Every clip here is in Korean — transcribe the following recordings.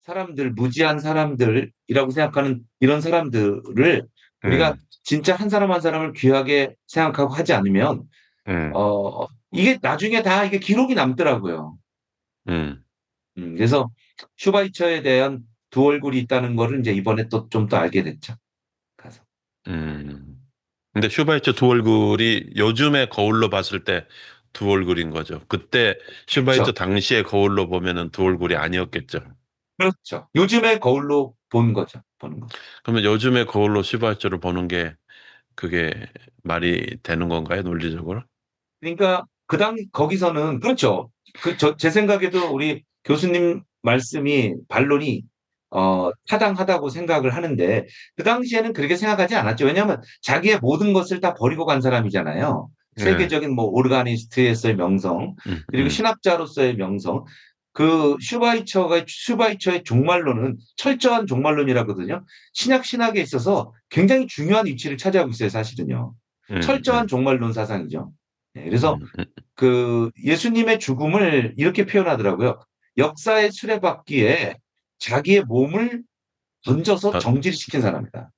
사람들, 무지한 사람들이라고 생각하는 이런 사람들을 우리가 음, 진짜 한 사람 한 사람을 귀하게 생각하고 하지 않으면, 음, 이게 나중에 다 이게 기록이 남더라고요. 음, 그래서 슈바이처에 대한 두 얼굴이 있다는 거를 이제 이번에 또 좀 더 알게 됐죠. 가서. 음. 근데 슈바이처 두 얼굴이 요즘의 거울로 봤을 때 두 얼굴인 거죠. 그때 슈바이처 그렇죠. 당시의 거울로 보면은 두 얼굴이 아니었겠죠. 그렇죠. 요즘의 거울로 본 거죠. 보는 거. 그러면 요즘의 거울로 슈바이처를 보는 게 그게 말이 되는 건가요, 논리적으로? 그러니까 거기서는 그렇죠. 제 생각에도 우리 교수님 말씀이 반론이 타당하다고 생각을 하는데 그 당시에는 그렇게 생각하지 않았죠. 왜냐하면 자기의 모든 것을 다 버리고 간 사람이잖아요. 네. 세계적인 뭐 오르가니스트에서의 명성, 그리고 음. 신학자로서의 명성. 그 슈바이처의 종말론은 철저한 종말론이라거든요. 신학에 있어서 굉장히 중요한 위치를 차지하고 있어요, 사실은요. 음. 철저한 음. 종말론 사상이죠. 네, 그래서 음. 그 예수님의 죽음을 이렇게 표현하더라고요. 역사의 수레바퀴에 자기의 몸을 던져서 더, 정지를 시킨 사람이다.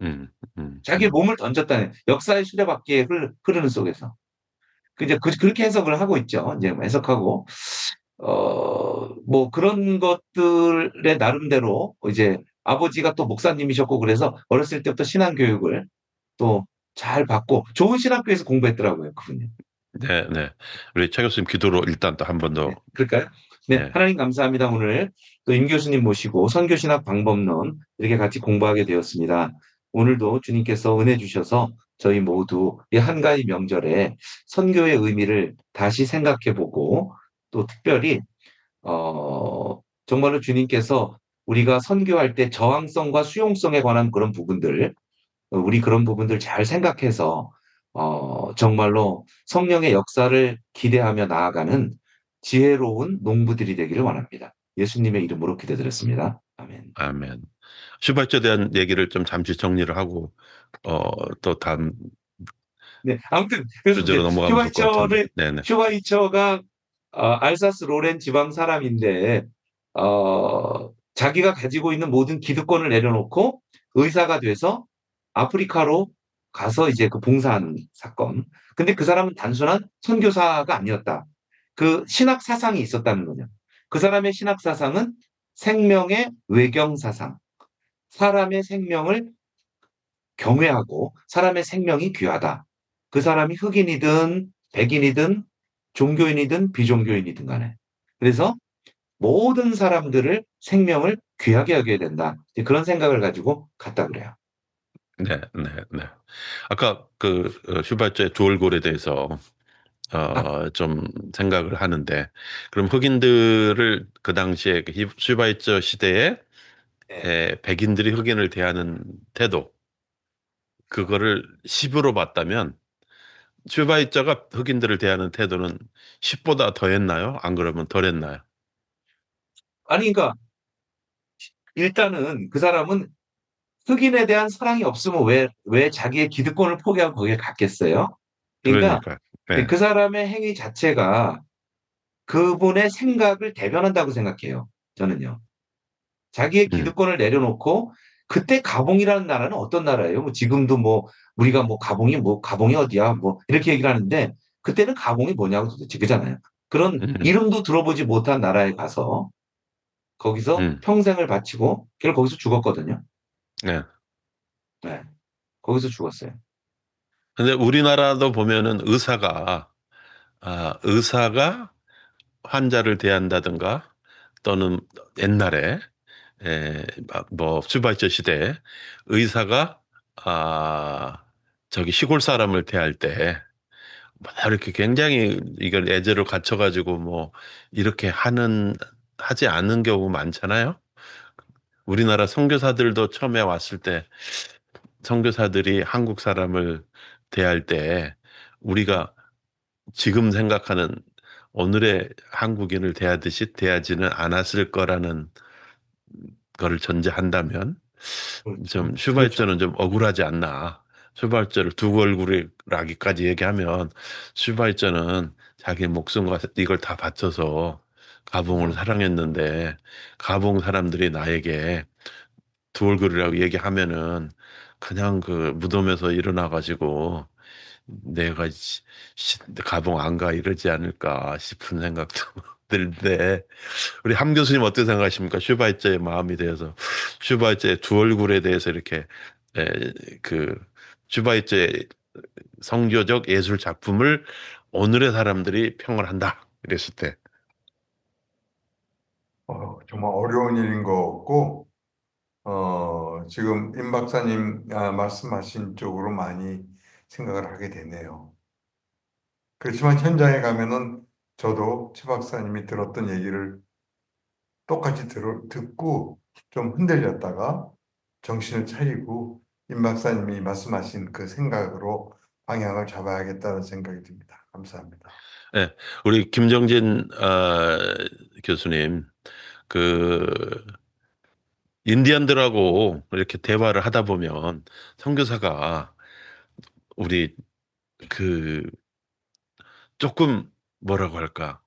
음. 음. 자기의 음. 몸을 던졌다는 역사의 수레바퀴에 흐르는 속에서. 이제 그렇게 해석을 하고 있죠. 이제 뭐 해석하고 뭐 그런 것들의 나름대로 이제 아버지가 또 목사님이셨고 그래서 어렸을 때부터 신앙 교육을 또 잘 받고 좋은 신학교에서 공부했더라고요, 그분이. 네, 네. 우리 최 교수님 기도로 일단 또 한 번 네, 더, 그럴까요? 네, 네. 하나님 감사합니다. 오늘 또 임 교수님 모시고 선교신학 방법론 이렇게 같이 공부하게 되었습니다. 오늘도 주님께서 은혜 주셔서 저희 모두 이 한가위 명절에 선교의 의미를 다시 생각해보고 또 특별히 정말로 주님께서 우리가 선교할 때 저항성과 수용성에 관한 그런 부분들, 우리 그런 부분들 잘 생각해서 정말로 성령의 역사를 기대하며 나아가는 지혜로운 농부들이 되기를 원합니다. 예수님의 이름으로 기도드렸습니다. 아멘. 아멘. 슈바이처에 대한 얘기를 좀 잠시 정리를 하고, 또 다음 네, 아무튼 그래서 주제로 이제 넘어가면 좋을 것 같은데. 네네. 슈바이처가 알사스 로렌 지방 사람인데 자기가 가지고 있는 모든 기득권을 내려놓고 의사가 돼서 아프리카로 가서 이제 그 봉사하는 사건. 근데 그 사람은 단순한 선교사가 아니었다. 그 신학 사상이 있었다는 거죠. 그 사람의 신학 사상은 생명의 외경 사상. 사람의 생명을 경외하고 사람의 생명이 귀하다. 그 사람이 흑인이든 백인이든 종교인이든 비종교인이든 간에. 그래서 모든 사람들을 생명을 귀하게 여겨야 된다. 그런 생각을 가지고 갔다 그래요. 네, 네, 네. 아까 그 슈바이처의 두 얼굴에 대해서 아, 좀 생각을 하는데, 그럼 흑인들을 그 당시에 그 슈바이처 시대에 네. 백인들이 흑인을 대하는 태도, 그렇죠. 그거를 10으로 봤다면 슈바이처가 흑인들을 대하는 태도는 10보다 더 했나요? 안 그러면 덜 했나요? 아니, 그러니까 일단은 그 사람은 흑인에 대한 사랑이 없으면 왜 자기의 기득권을 포기하고 거기에 갔겠어요? 그러니까 그러니까, 네. 그 사람의 행위 자체가 그분의 생각을 대변한다고 생각해요. 저는요. 자기의 음, 기득권을 내려놓고 그때 가봉이라는 나라는 어떤 나라예요? 뭐 지금도 뭐 우리가 뭐 가봉이 어디야? 뭐 이렇게 얘기를 하는데 그때는 가봉이 뭐냐고 도대체 그잖아요. 그런 음, 이름도 들어보지 못한 나라에 가서 거기서 음, 평생을 바치고 결국 거기서 죽었거든요. 네. 네. 거기서 죽었어요. 근데 우리나라도 보면은 의사가 환자를 대한다든가 또는 옛날에 뭐 슈바이처 시대에 의사가 아 저기 시골 사람을 대할 때 뭐 이렇게 굉장히 이걸 애제를 갖춰가지고 뭐 이렇게 하지 않은 경우 많잖아요. 우리나라 선교사들도 처음에 왔을 때 선교사들이 한국 사람을 대할 때 우리가 지금 생각하는 오늘의 한국인을 대하듯이 대하지는 않았을 거라는 거를 전제한다면 그렇죠. 좀 그렇죠. 슈바이처는 좀 억울하지 않나. 슈바이처를 두 얼굴이라기까지 얘기하면 슈바이처는 자기 목숨과 이걸 다 바쳐서 가봉을 맞아. 사랑했는데 가봉 사람들이 나에게 두 얼굴이라고 얘기하면은 그냥 그 무덤에서 일어나 가지고 내가 가봉 안 가 이러지 않을까 싶은 생각도 드는데 우리 함 교수님 어떻게 생각하십니까? 슈바이처의 마음에 대해서 슈바이처의 두 얼굴에 대해서 이렇게 에, 그 슈바이처의 성교적 예술 작품을 오늘의 사람들이 평을 한다 이랬을 때 정말 어려운 일인 것 같고, 지금 임 박사님 말씀하신 쪽으로 많이 생각을 하게 되네요. 그렇지만 현장에 가면은 저도 최 박사님이 들었던 얘기를 똑같이 듣고 좀 흔들렸다가 정신을 차리고 임 박사님이 말씀하신 그 생각으로 방향을 잡아야겠다는 생각이 듭니다. 감사합니다. 예, 우리 김정진 교수님 그 인디언들하고 이렇게 대화를 하다 보면 선교사가 우리 그 조금 뭐라고 할까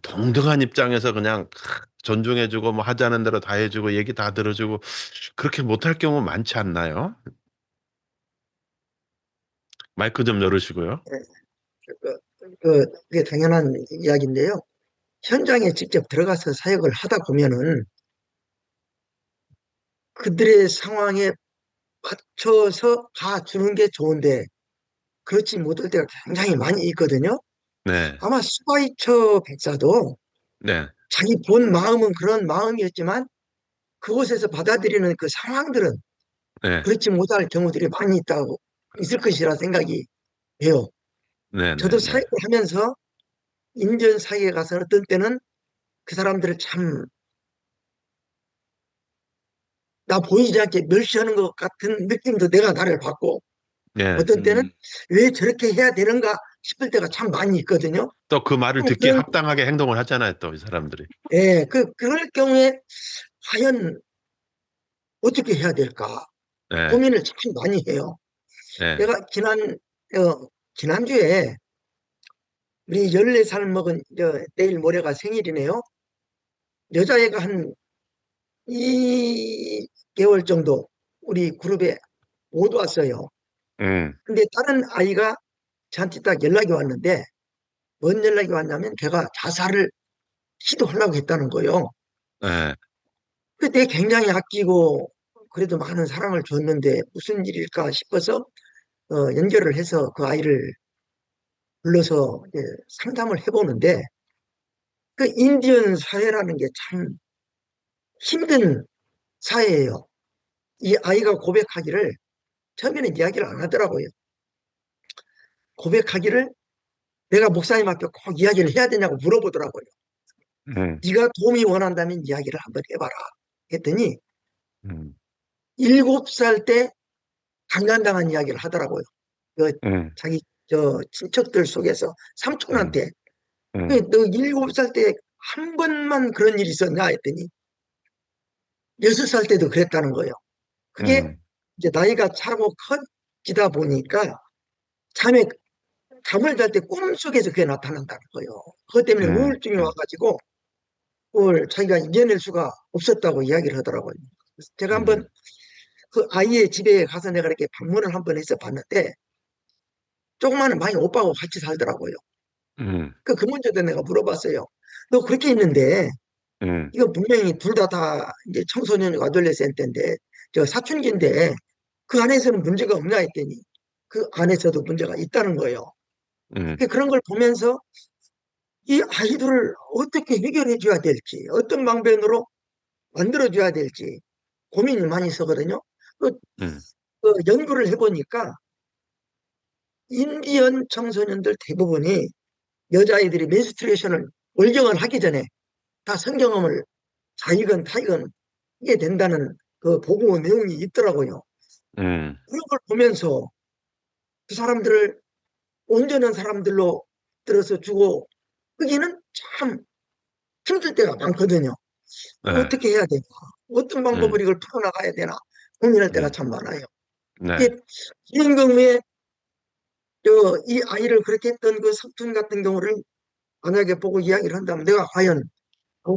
동등한 입장에서 그냥 존중해주고 뭐 하자는 대로 다 해주고 얘기 다 들어주고 그렇게 못할 경우 많지 않나요? 마이크 좀 열으시고요. 예, 그게 당연한 이야기인데요. 현장에 직접 들어가서 사역을 하다 보면은 그들의 상황에 맞춰서 가주는 게 좋은데 그렇지 못할 때가 굉장히 많이 있거든요. 네, 아마 스파이처 백사도 네, 자기 본 마음은 그런 마음이었지만 그곳에서 받아들이는 그 상황들은 네, 그렇지 못할 경우들이 많이 있을 것이라 생각이 돼요. 네, 네, 저도 네, 사역을 하면서 인디언 사이에 가서 어떤 때는 그 사람들을 참 나 보이지 않게 멸시하는 것 같은 느낌도 내가 나를 받고 네. 어떤 때는 음, 왜 저렇게 해야 되는가 싶을 때가 참 많이 있거든요. 또 그 말을 듣기에 그런, 합당하게 행동을 하잖아요, 또 이 사람들이. 예, 그럴 경우에 과연 어떻게 해야 될까 네, 고민을 참 많이 해요. 네, 내가 지난주에 우리 14살 먹은 내일 모레가 생일이네요. 여자애가 한 2개월 정도 우리 그룹에 못 왔어요. 음, 근데 다른 아이가 저한테 딱 연락이 왔는데 뭔 연락이 왔냐면 걔가 자살을 시도하려고 했다는 거예요. 네, 그때 굉장히 아끼고 그래도 많은 사랑을 줬는데 무슨 일일까 싶어서 연결을 해서 그 아이를 불러서 이제 상담을 해보는데 그 인디언 사회라는 게 참 힘든 사회예요. 이 아이가 고백하기를 처음에는 이야기를 안 하더라고요. 고백하기를 내가 목사님 앞에 꼭 이야기를 해야 되냐고 물어보더라고요. 음, 네가 도움이 원한다면 이야기를 한번 해봐라. 했더니 음, 7살 때 강간당한 이야기를 하더라고요. 그 음, 자기 친척들 속에서 음, 삼촌한테 음, 너 7살 때 한 번만 그런 일이 있었냐 했더니 6살 때도 그랬다는 거예요. 그게 음, 이제 나이가 차고 커지다 보니까 잠에 잠을 잘 때 꿈속에서 그게 나타난다는 거예요. 그것 때문에 음, 우울증이 와가지고 그걸 자기가 이겨낼 수가 없었다고 이야기를 하더라고요. 그래서 제가 한번 음, 그 아이의 집에 가서 내가 이렇게 방문을 한번 해서 봤는데 조그마한 방에 오빠하고 같이 살더라고요. 음, 그 문제도 내가 물어봤어요. 너 그렇게 있는데 음, 이거 분명히 둘 다 이제 청소년이고 아돌레센트인데 저 사춘기인데 그 안에서는 문제가 없냐 했더니 그 안에서도 문제가 있다는 거예요. 음, 그런 걸 보면서 이 아이들을 어떻게 해결해 줘야 될지 어떤 방면으로 만들어 줘야 될지 고민이 많이 서거든요. 그, 음, 연구를 해보니까 인디언 청소년들 대부분이 여자아이들이 menstruation을 월경을 하기 전에 다 성경험을 자익은 타익은 하게 된다는 그 보고 내용이 있더라고요. 음, 그런 걸 보면서 그 사람들을 온전한 사람들로 들어서 주고 거기는 참 힘들 때가 많거든요. 네, 어떻게 해야 되나? 어떤 방법으로 음, 이걸 풀어나가야 되나? 고민할 때가 음, 참 많아요. 네, 이게 이런 경우에 이 아이를 그렇게 했던 그 석툰 같은 경우를 만약에 보고 이야기를 한다면 내가 과연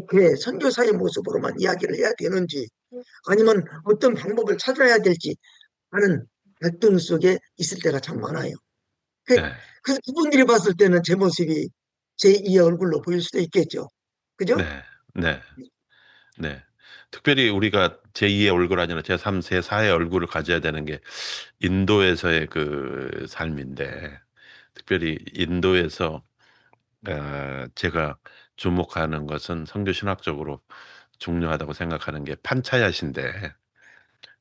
교회 선교사의 모습으로만 이야기를 해야 되는지 아니면 어떤 방법을 찾아야 될지 하는 갈등 속에 있을 때가 참 많아요. 그, 네, 그래서 그분들이 봤을 때는 제 모습이 제2의 얼굴로 보일 수도 있겠죠. 그죠? 네, 네, 네. 특별히 우리가 제2의 얼굴 아니라 제3, 제4의 얼굴을 가져야 되는 게 인도에서의 그 삶인데, 특별히 인도에서 제가 주목하는 것은 선교 신학적으로 중요하다고 생각하는 게 판차얏인데,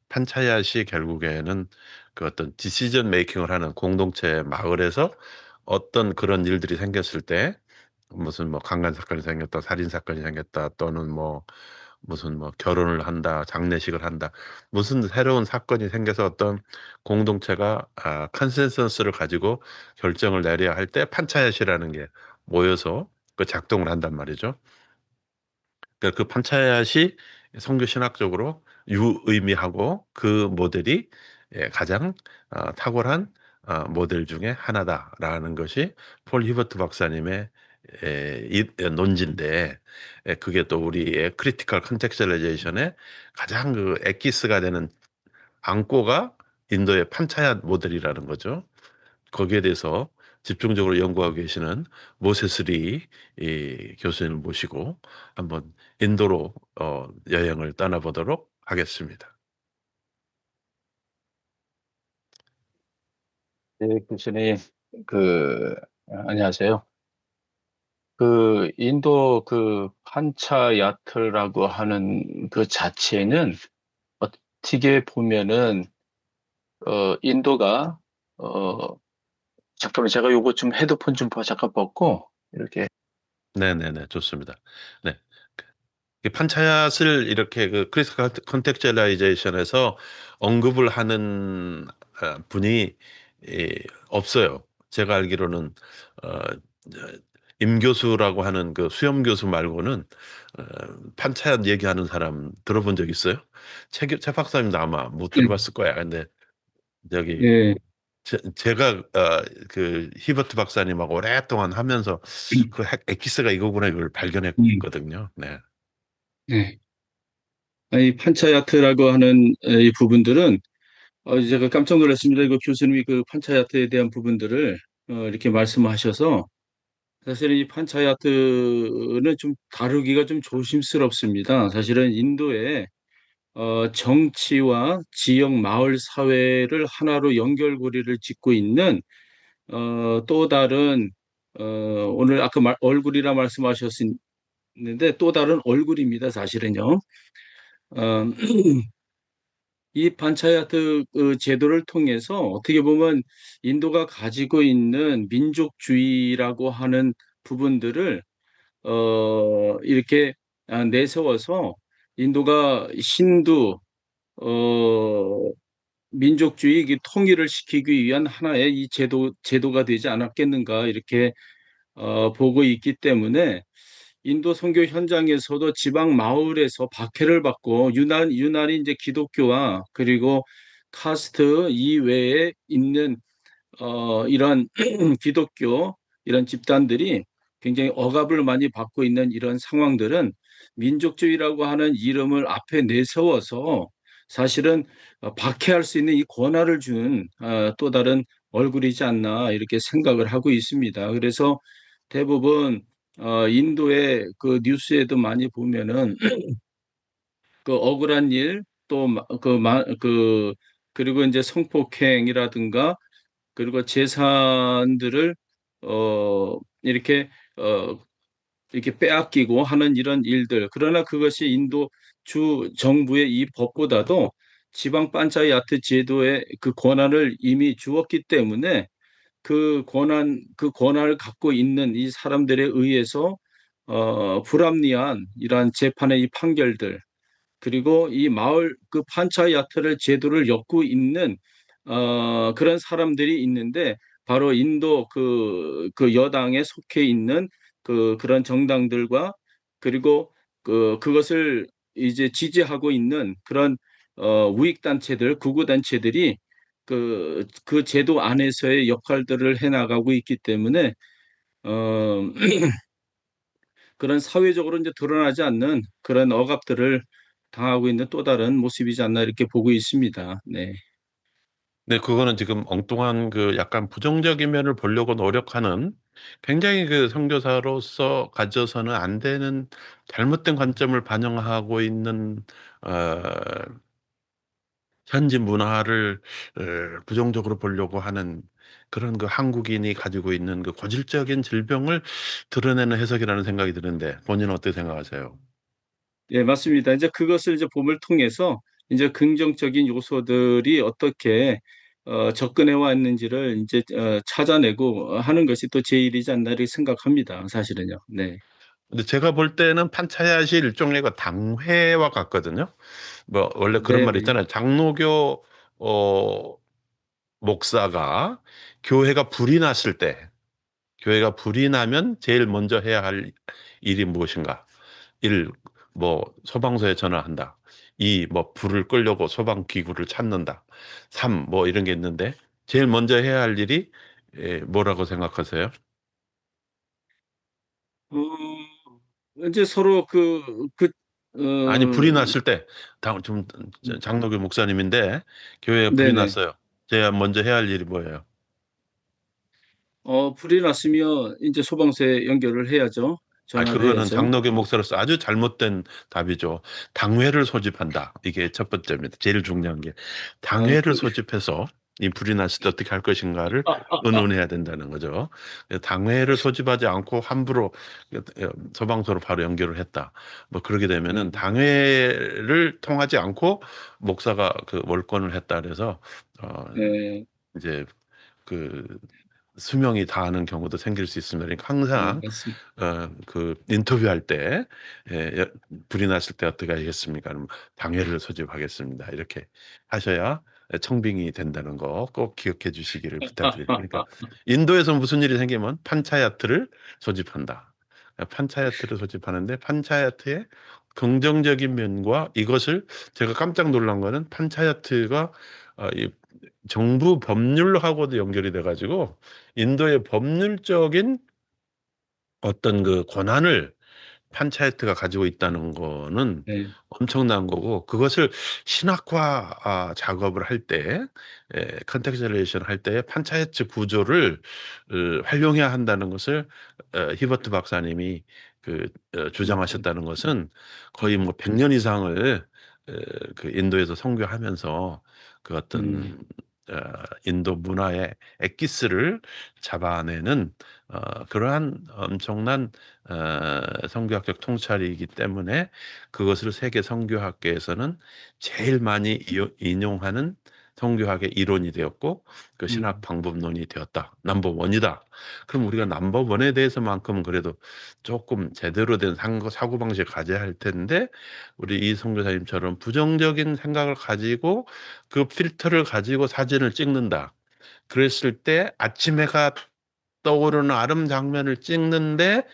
판차얏이 결국에는 그 어떤 디시전 메이킹을 하는 공동체 마을에서 어떤 그런 일들이 생겼을 때, 무슨 뭐 강간 사건이 생겼다, 살인 사건이 생겼다, 또는 뭐 무슨 뭐 결혼을 한다, 장례식을 한다, 무슨 새로운 사건이 생겨서 어떤 공동체가 컨센서스를 가지고 결정을 내려야 할 때 판차얏이라는 게 모여서 그 작동을 한단 말이죠. 그러니까 그 판차얏이 선교 신학적으로 유의미하고 그 모델이 가장 탁월한 모델 중에 하나다라는 것이 폴 히버트 박사님의 논지인데, 그게 또 우리의 크리티컬 컨텍스츄얼라이제이션의 가장 그 엑기스가 되는 안고가 인도의 판차얏 모델이라는 거죠. 거기에 대해서 집중적으로 연구하고 계시는 모세스리 이 교수님을 모시고 한번 인도로 여행을 떠나보도록 하겠습니다. 네, 교수님, 안녕하세요. 인도 판차야트라고 하는 그 자체는 어떻게 보면은, 인도가, 어, 잠깐만, 제가 요거 좀 헤드폰 좀 잠깐 벗고, 이렇게. 네네네, 좋습니다. 네. 이 판차얏을 이렇게 그 크리스 컨텍스츄얼라이제이션에서 언급을 하는 분이 없어요. 제가 알기로는 어, 임 교수라고 하는 그 수염 교수 말고는 어, 판차얏 얘기하는 사람 들어본 적 있어요? 최 박사님도 아마 못 네, 들어봤을 거야. 근데 저기 예, 제가 그 히버트 박사님하고 오랫동안 하면서 그 엑기스가 이거구나 이걸 발견했거든요. 네. 네. 이 판차야트라고 하는 이 부분들은, 제가 깜짝 놀랐습니다. 이거 교수님이 그 판차야트에 대한 부분들을 이렇게 말씀하셔서, 사실은 이 판차야트는 좀 다루기가 좀 조심스럽습니다. 사실은 인도의 정치와 지역 마을 사회를 하나로 연결고리를 짓고 있는 또 다른 오늘 아까 얼굴이라 말씀하셨는데 또 다른 얼굴입니다. 사실은요. 어, 이 판차야트 그 제도를 통해서 어떻게 보면 인도가 가지고 있는 민족주의라고 하는 부분들을 이렇게 내세워서 인도가 힌두 민족주의 통일을 시키기 위한 하나의 이 제도가 되지 않았겠는가 이렇게 보고 있기 때문에 인도 선교 현장에서도 지방 마을에서 박해를 받고 유난히 이제 기독교와 그리고 카스트 이외에 있는 이런 기독교 이런 집단들이 굉장히 억압을 많이 받고 있는 이런 상황들은 민족주의라고 하는 이름을 앞에 내세워서 사실은 박해할 수 있는 이 권한을 준 또 다른 얼굴이지 않나 이렇게 생각을 하고 있습니다. 그래서 대부분 인도의 그 뉴스에도 많이 보면은 그 억울한 일, 또 그리고 이제 성폭행이라든가 그리고 재산들을 이렇게 어 이렇게 빼앗기고 하는 이런 일들. 그러나 그것이 인도 주 정부의 이 법보다도 지방 판차야트 제도의 그 권한을 이미 주었기 때문에 그 권한을 갖고 있는 이 사람들에 의해서 불합리한 이러한 재판의 이 판결들, 그리고 이 마을 그 판차야트를 제도를 엮고 있는 그런 사람들이 있는데 바로 인도 그 여당에 속해 있는 그런 정당들과 그리고 그것을 이제 지지하고 있는 그런 우익 단체들, 극우 단체들이 그 제도 안에서의 역할들을 해 나가고 있기 때문에 어, 그런 사회적으로 이제 드러나지 않는 그런 억압들을 당하고 있는 또 다른 모습이지 않나 이렇게 보고 있습니다. 네. 네, 그거는 지금 엉뚱한 그 약간 부정적인 면을 보려고 노력하는 굉장히 그 선교사로서 가져서는 안 되는 잘못된 관점을 반영하고 있는 어, 현지 문화를 부정적으로 보려고 하는 그런 그 한국인이 가지고 있는 그 고질적인 질병을 드러내는 해석이라는 생각이 드는데 본인은 어떻게 생각하세요? 예, 맞습니다. 이제 그것을 이제 봄을 통해서 이제 긍정적인 요소들이 어떻게 접근해 왔는지를 이제 찾아내고 하는 것이 또 제 일이지 않나 이렇게 생각합니다. 사실은요. 네. 근데 제가 볼 때는 판차야시 일종의 그 당회와 같거든요. 뭐 원래 그런 말이 네네. 있잖아요. 장로교 어, 목사가 교회가 불이 났을 때, 교회가 불이 나면 제일 먼저 해야 할 일이 무엇인가? 1, 뭐 소방서에 전화한다. 2, 뭐 불을 끄려고 소방 기구를 찾는다. 3, 뭐 이런 게 있는데 제일 먼저 해야 할 일이 뭐라고 생각하세요? 어, 이제 서로 아니, 불이 어, 났을 때, 좀 장로교 목사님인데 교회에 불이 네네. 났어요. 제가 먼저 해야 할 일이 뭐예요? 불이 났으면 이제 소방서에 연결을 해야죠. 아, 전화를 그거는 해야죠. 장로교 목사로서 아주 잘못된 답이죠. 당회를 소집한다. 이게 첫 번째입니다. 제일 중요한 게 아, 당회를 소집해서 이 불이 났을 때 어떻게 할 것인가를 의논해야 된다는 거죠. 당회를 소집하지 않고 함부로 소방서로 바로 연결을 했다. 뭐 그러게 되면은 네. 당회를 통하지 않고 목사가 그 월권을 했다 그래서 어 네. 이제 그 수명이 다하는 경우도 생길 수 있습니다. 그러니까 네, 항상 맞습니다. 그 인터뷰할 때 불이 났을 때 어떻게 하겠습니까? 그럼 당회를 소집하겠습니다. 이렇게 하셔야 청빙이 된다는 거 꼭 기억해 주시기를 부탁드립니다. 그러니까 인도에서 무슨 일이 생기면 판차야트를 소집한다. 판차야트를 소집하는데 판차야트의 긍정적인 면과 이것을 제가 깜짝 놀란 거는 판차야트가 이 정부 법률하고도 연결이 돼 가지고 인도의 법률적인 어떤 그 권한을 판차이트가 가지고 있다는 거는 네. 엄청난 거고 그것을 신학화 작업을 할 때 컨텍스츄얼레이션 할 때 판차이트 구조를 활용해야 한다는 것을 히버트 박사님이 주장하셨다는 것은 거의 뭐 100년 이상을 어, 그 인도에서 선교하면서 그 음, 어떤 어, 인도 문화의 엑기스를 잡아내는 그러한 엄청난 선교학적 통찰이기 때문에 그것을 세계 선교학계에서는 제일 많이 인용하는 선교학의 이론이 되었고 그 신학 음. 방법론이 되었다. 넘버 원이다. 그럼 우리가 넘버 원에 대해서만큼은 그래도 조금 제대로 된 사고방식을 가져야 할 텐데 우리 이 선교사님처럼 부정적인 생각을 가지고 그 필터를 가지고 사진을 찍는다. 그랬을 때 아침 해가 떠오르는 아름 장면을 찍는데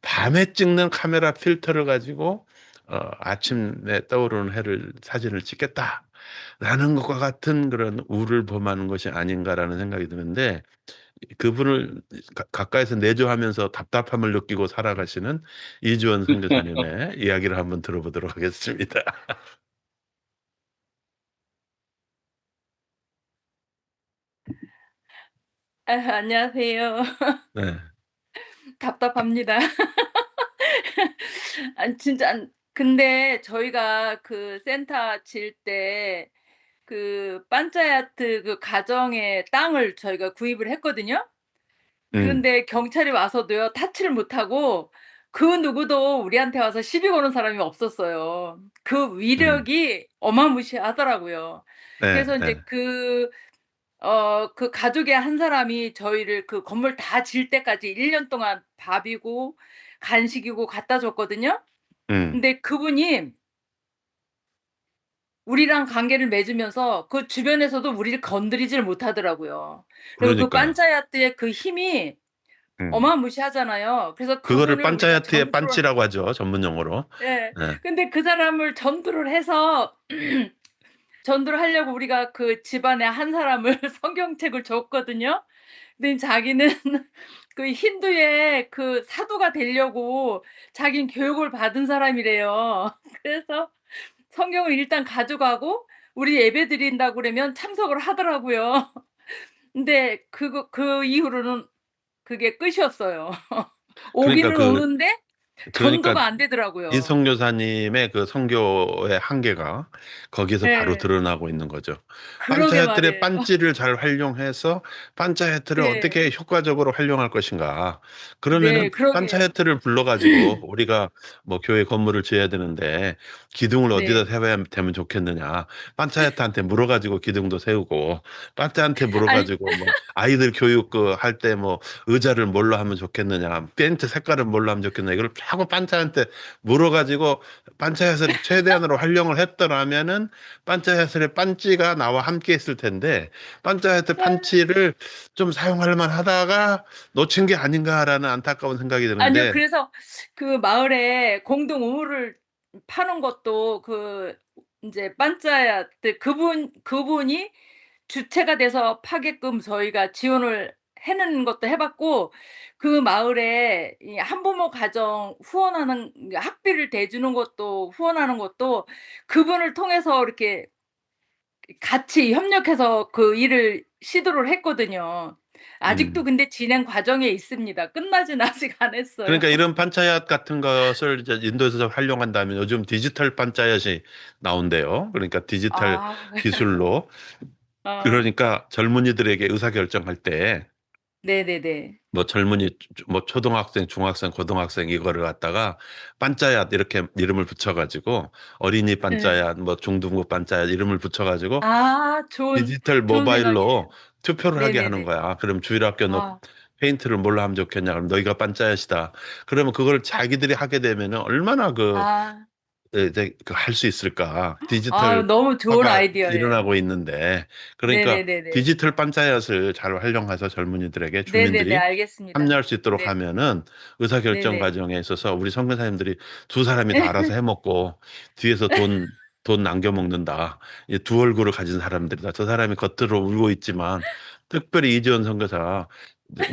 밤에 찍는 카메라 필터를 가지고 아침에 떠오르는 해를 사진을 찍겠다라는 것과 같은 그런 우를 범하는 것이 아닌가라는 생각이 드는데 그분을 가까이서 내조하면서 답답함을 느끼고 살아가시는 이주원 선교사님의 이야기를 한번 들어보도록 하겠습니다. 아, 안녕하세요. 네. 답답합니다. 진짜, 근데 저희가 그 센터 질 때, 그, 반짜야트 그 가정의 땅을 저희가 구입을 했거든요. 음, 그런데 경찰이 와서도요, 타치를 못하고, 그 누구도 우리한테 와서 시비 거는 사람이 없었어요. 그 음. 위력이 어마무시하더라고요. 네, 그래서 네. 이제 그 가족의 한 사람이 저희를 그 건물 다 질 때까지 1년 동안 밥이고 간식이고 갖다 줬거든요. 음, 근데 그분이 우리랑 관계를 맺으면서 그 주변에서도 우리를 건드리질 못하더라고요. 그리고 그 그러니까요. 반짜야트의 그 힘이 음. 어마무시하잖아요. 그래서 그거를 그분을 우리가 반짜야트의 반찌라고 하죠, 전문 용어로. 예. 네. 근데 그 사람을 전도를 해서 전도를 하려고 우리가 그 집안에 한 사람을 성경책을 줬거든요. 근데 자기는 그 힌두의 그 사도가 되려고 자기는 교육을 받은 사람이래요. 그래서 성경을 일단 가져가고 우리 예배 드린다고 그러면 참석을 하더라고요. 근데 그 이후로는 그게 끝이었어요. 그러니까 오기는 오는데 그러니까 전도가 안 되더라고요. 이성 여사님의 그 선교의 한계가 거기서 바로 예. 드러나고 있는 거죠. 그러게 판차야틀의 말이에요. 판찌를 잘 활용해서 판차야틀을 네. 어떻게 효과적으로 활용할 것인가. 그러면은 네. 그러게요. 판차야틀을 불러가지고 우리가 뭐 교회 건물을 지어야 되는데 기둥을 어디다 네. 세워야 되면 좋겠느냐. 판차야트한테 물어가지고 기둥도 세우고 판차한테 아니 물어가지고 뭐 아이들 교육 그 할 때 뭐 의자를 뭘로 하면 좋겠느냐. 펜트 색깔은 뭘로 하면 좋겠느냐. 이걸 하고 판차한테 물어가지고 반차야슬을 최대한으로 활용을 했더라면은 반차야슬의 반찌가 나와 함께 했을 텐데 반차야슬 반찌를 좀 사용할 만하다가 놓친 게 아닌가라는 안타까운 생각이 아니요. 드는데 그래서 그 마을에 공동 우물을 파는 것도 그 인제 반짜야트 그분이 주체가 돼서 파게끔 저희가 지원을 해 놓은 것도 해 봤고 그 마을에 이 한부모 가정 후원하는 학비를 대주는 것도 후원하는 것도 그분을 통해서 이렇게 같이 협력해서 그 일을 시도를 했거든요. 아직도 음. 근데 진행 과정에 있습니다. 끝나진 아직 안 했어요. 그러니까 이런 반차얏 같은 것을 이제 인도에서 활용한다면 요즘 디지털 반차얏이 나온대요. 그러니까 디지털 아. 기술로 아. 그러니까 젊은이들에게 의사결정할 때 네네네. 뭐 젊은이 뭐 초등학생, 중학생, 고등학생 이거를 갖다가 반짜얏 이렇게 이름을 붙여가지고 어린이 예. 반짜얏, 뭐 중등부 반짜얏 이름을 붙여가지고 아 디지털 좋은 모바일로 생각이에요. 투표를 하게 하는 네네네. 거야. 그럼 주일학교 너 아. 페인트를 뭘로 하면 좋겠냐? 그럼 너희가 반짜얏이다. 그러면 그걸 아 자기들이 하게 되면은 얼마나 아. 이제 할 수 있을까? 아 너무 좋은 디지털화가 아이디어예요. 일어나고 있는데, 그러니까 네네네네. 디지털 반짜얏을 잘 활용해서 젊은이들에게 네네네. 주민들이 알겠습니다. 참여할 수 있도록 네. 하면은 의사결정 네네. 과정에 있어서 우리 선교사님들이 두 사람이 다 알아서 해먹고 뒤에서 돈 남겨 먹는다. 이 두 얼굴을 가진 사람들이다. 저 사람이 겉으로 울고 있지만 특별히 이지원 선교사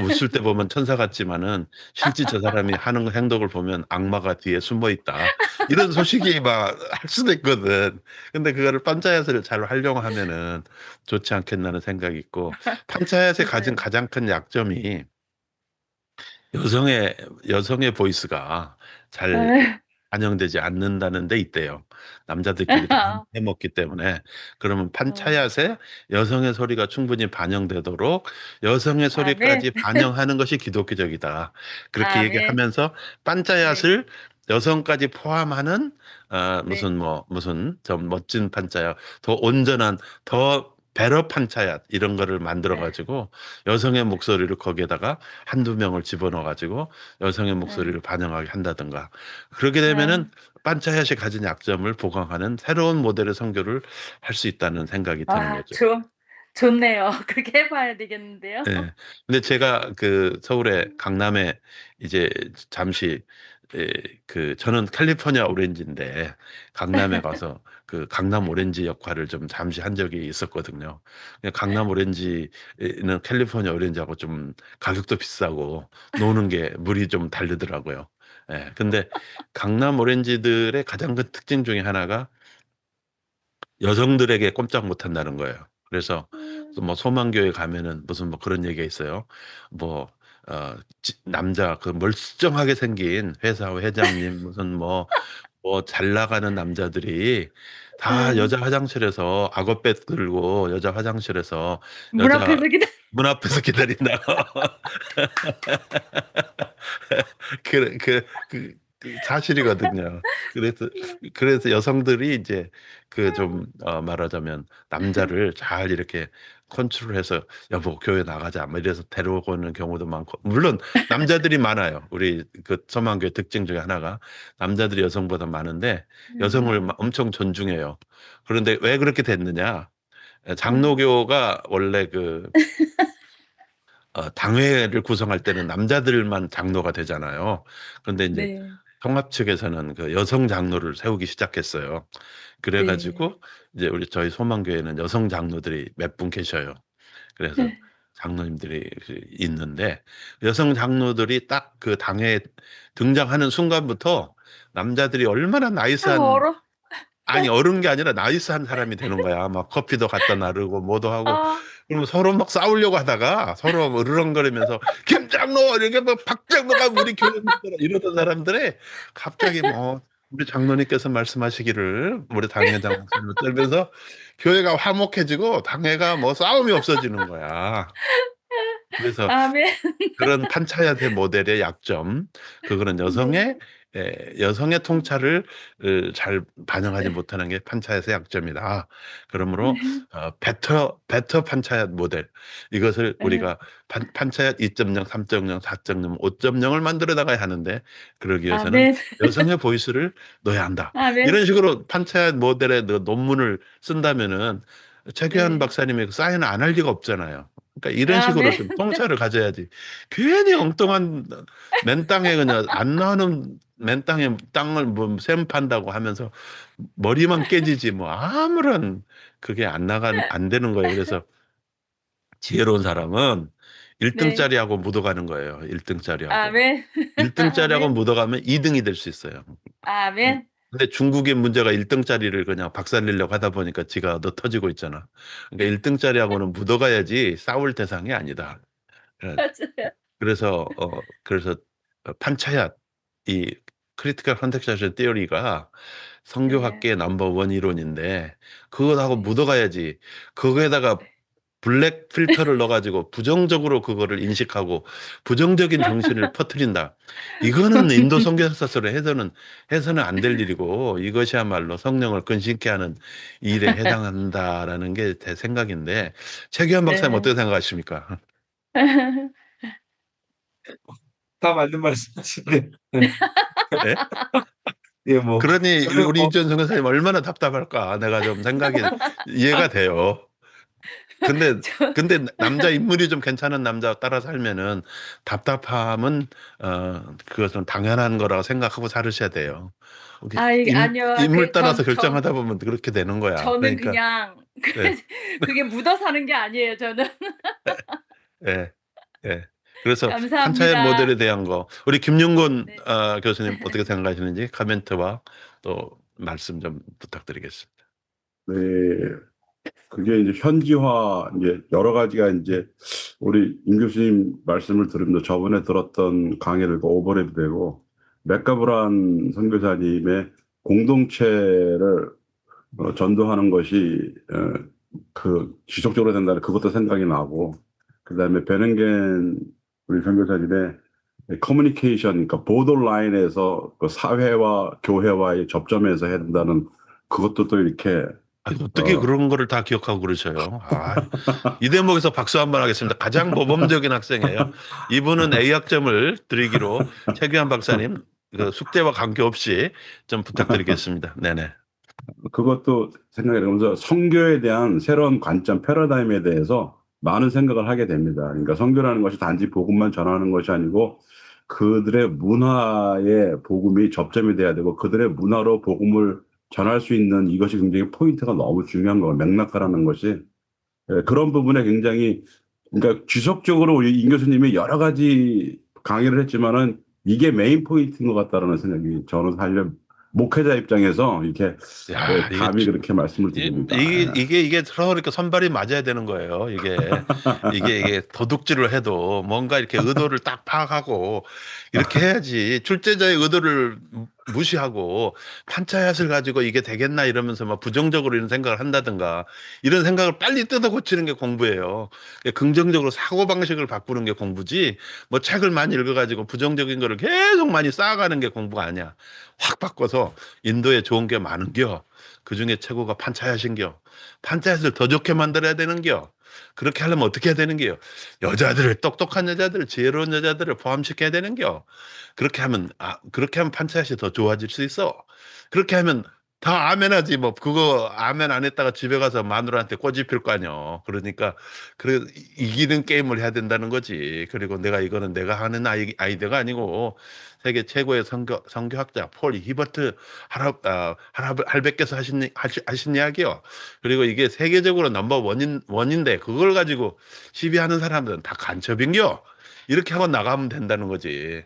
웃을 때 보면 천사 같지만은 실제 저 사람이 하는 행동을 보면 악마가 뒤에 숨어 있다. 이런 소식이 막 할 수도 있거든. 근데 그거를 판차얏을 잘 활용하면은 좋지 않겠나는 생각이 있고 판차얏의 가진 네. 가장 큰 약점이 여성의 보이스가 잘 예. 반영되지 않는다는 데 있대요. 남자들끼리 다 해먹기 때문에. 그러면 어. 판차얏에 여성의 소리가 충분히 반영되도록 여성의 아멘. 소리까지 반영하는 것이 기독교적이다. 그렇게 아멘. 얘기하면서 네. 판차얏을 여성까지 포함하는 네. 무슨 좀 멋진 판차얏, 더 온전한 더 베러 판차얏 이런 거를 만들어 예. 가지고 여성의 목소리를 거기에다가 한두 명을 집어넣어 가지고 여성의 목소리를 예. 반영하게 한다든가 그렇게 예. 되면은 반차얏이 가진 약점을 보강하는 새로운 모델의 선교를 할 수 있다는 생각이 드는 아 거죠. 좋네요. 그렇게 해 봐야 되겠는데요. 예. 근데 제가 그 서울의 강남에 이제 잠시 저는 캘리포니아 오렌지인데 강남에 가서 그 강남 오렌지 역할을 좀 잠시 한 적이 있었거든요. 강남 오렌지는 캘리포니아 오렌지하고 좀 가격도 비싸고 노는 게 물이 좀 다르더라고요. 예. 근데 강남 오렌지들의 가장 큰 특징 중에 하나가 여성들에게 꼼짝 못 한다는 거예요. 그래서 뭐 소망교회 가면은 무슨 뭐 그런 얘기가 있어요. 뭐 남자 그 멀쩡하게 생긴 회사 회장님 무슨 잘 나가는 남자들이 다 예. 여자 화장실에서 악어뱃 들고 여자 화장실에서 문 여자 앞에서 기다 문 앞에서 기다린다고. 사실이거든요. 그래서 여성들이 이제 그 좀 말하자면 남자를 잘 이렇게 컨트롤해서 "여보 교회 나가자." 뭐 이래서 데려오고 오는 경우도 많고 물론 남자들이 많아요. 우리 그 서만교회 특징 중에 하나가 남자들이 여성보다 많은데 여성을 막 엄청 존중해요. 그런데 왜 그렇게 됐느냐? 장로교가 원래 당회를 구성할 때는 남자들만 장로가 되잖아요. 그런데 인제 네. 통합 측에서는 그 여성 장로를 세우기 시작했어요. 그래 네. 가지고 이제 저희 소망교회는 여성 장로들이 몇 분 계셔요. 그래서 예. 장로님들이 있는데 여성 장로들이 딱 그 당에 등장하는 순간부터 남자들이 얼마나 참 나이스한 얼어. 아니 어른 게 아니라 나이스한 사람이 되는 거야. 막 커피도 갖다 나르고 뭐도 하고 아, 그러면 서로 막 싸우려고 하다가 서로 으르렁거리면서 김장로 이렇게 뭐 박장로가 우리 교회 믿더라 이러던 사람들이 갑자기 뭐 우리 장로님께서 말씀하시기를 우리 당회장 목사님을 떨면서 교회가 화목해지고 당회가 뭐 싸움이 없어지는 거야. 그래서 아멘. 그런 판차야대 모델의 약점, 그거는 네. 여성의 통찰을 잘 반영하지 못하는 게 판차야의 약점이다. 그러므로 베터 판차야 모델 이것을 네. 우리가 판차야 2.0, 3.0, 4.0, 5.0을 만들어 나가야 하는데 그러기 위해서는 아멘. 여성의 보이스를 넣어야 한다. 아멘. 이런 식으로 판차야 모델의 논문을 쓴다면은 최규환 네. 박사님이 그 사인을 안 할 리가 없잖아요. 그러니까 이런 식으로 아멘. 좀 통찰을 가져야지. 괜히 엉뚱한 맨 땅에 그냥 안 나오는 맨 땅에 땅을 뭐 셈 판다고 하면서 머리만 깨지지 뭐 아무런 그게 안 되는 거예요. 그래서 지혜로운 사람은 네. 1등짜리하고 묻어가는 거예요. 1등짜리하고. 아멘. 1등짜리하고 아멘. 묻어가면 2등이 될 수 있어요. 아멘. 근데 중국의 문제가 1등짜리를 그냥 박살내려고 하다 보니까 지가 얻어 터지고 있잖아. 그러니까 1등짜리하고는 묻어가야지 싸울 대상이 아니다. 예, 맞아요. 그래서 판차얏 이 크리티컬 컨텍스츄얼 티어리가 네. 성교학계의 넘버원 이론인데 그거하고 네. 묻어가야지. 거기에다가 블랙 필터를 넣어가지고 부정적으로 그거를 인식하고 부정적인 정신을 퍼뜨린다. 이거는 인도 선교사서로 해서는 안 될 일이고 이것이야말로 성령을 근심케 하는 일에 해당한다라는 게 제 생각인데 최규환 박사님 네. 어떻게 생각하십니까? 다 맞는 말씀하신데. 예? 예, 뭐 그러니 저는 우리 이전 선교사님 얼마나 답답할까 내가 좀 생각이 이해가 돼요. 근데 저 근데 남자 인물이 좀 괜찮은 남자 따라 살면은 답답함은 그것은 당연한 거라고 생각하고 살으셔야 돼요. 이렇게 아니요. 인물 따라서 결정하다 보면 그렇게 되는 거야. 저는 그러니까 그냥 네, 그게 묻어 사는 게 아니에요, 저는. 예, 예. 그래서 판차의 모델에 감사합니다. 대한 거 우리 김윤곤 네. 교수님 어떻게 생각하시는지 코멘트와 또 말씀 좀 부탁드리겠습니다. 네, 그게 이제 현지화, 이제 여러 가지가 이제 우리 임 교수님 말씀을 들으면서 저번에 들었던 강의를 오버랩 되고, 맥가브란 선교사님의 공동체를 전도하는 것이 그 지속적으로 된다는 그것도 생각이 나고, 그다음에 베nen겐 우리 선교사님의 커뮤니케이션, 그러니까 보더라인에서 그 사회와 교회와의 접점에서 해야 된다는 그것도 또 이렇게 아니, 어떻게 어, 그런 거를 다 기억하고 그러셔요? 이 대목에서 박수 한번 하겠습니다. 가장 모범적인 학생이에요. 이분은 A학점을 드리기로 최규환 박사님 그 숙제와 관계없이 좀 부탁드리겠습니다. 네네. 그것도 생각해 보면서 선교에 대한 새로운 관점, 패러다임에 대해서 많은 생각을 하게 됩니다. 그러니까 선교라는 것이 단지 복음만 전하는 것이 아니고 그들의 문화의 복음이 접점이 돼야 되고 그들의 문화로 복음을 전할 수 있는 이것이 굉장히 포인트가 너무 중요한 거예요. 맥락화라는 것이. 그런 부분에 굉장히 그러니까 지속적으로 우리 임 교수님이 여러 가지 강의를 했지만은 이게 메인 포인트인 것 같다라는 생각이 저는 사실 목회자 입장에서 이렇게 야, 감히 그렇게 말씀을 드립니다. 이게 서로 이렇게 선발이 맞아야 되는 거예요. 이게 도둑질을 해도 뭔가 이렇게 의도를 딱 파악하고 이렇게 해야지 출제자의 의도를 무시하고 판차얏을 가지고 이게 되겠나 이러면서 막 부정적으로 이런 생각을 한다든가 이런 생각을 빨리 뜯어 고치는 게 공부예요. 긍정적으로 사고방식을 바꾸는 게 공부지 뭐 책을 많이 읽어가지고 부정적인 거를 계속 많이 쌓아가는 게 공부가 아니야. 확 바꿔서 인도에 좋은 게 많은겨. 그중에 최고가 판차얏인겨. 판차얏을 더 좋게 만들어야 되는겨. 그렇게 하려면 어떻게 해야 되는겨? 여자들을 똑똑한 여자들, 지혜로운 여자들을 포함시켜야 되는겨. 그렇게 하면 판차얏이 더 좋아질 수 있어. 그렇게 하면 다 아멘하지 뭐 그거 아멘 안 했다가 집에 가서 마누라한테 꼬집힐 거 아니야. 그러니까 이기는 게임을 해야 된다는 거지. 그리고 이거는 내가 하는 아이디어가 아니고 세계 최고의 성교학자 폴 히버트 할배께서 하신 이야기요. 그리고 이게 세계적으로 넘버 원인데 그걸 가지고 시비하는 사람들은 다 간첩인겨. 이렇게 하고 나가면 된다는 거지.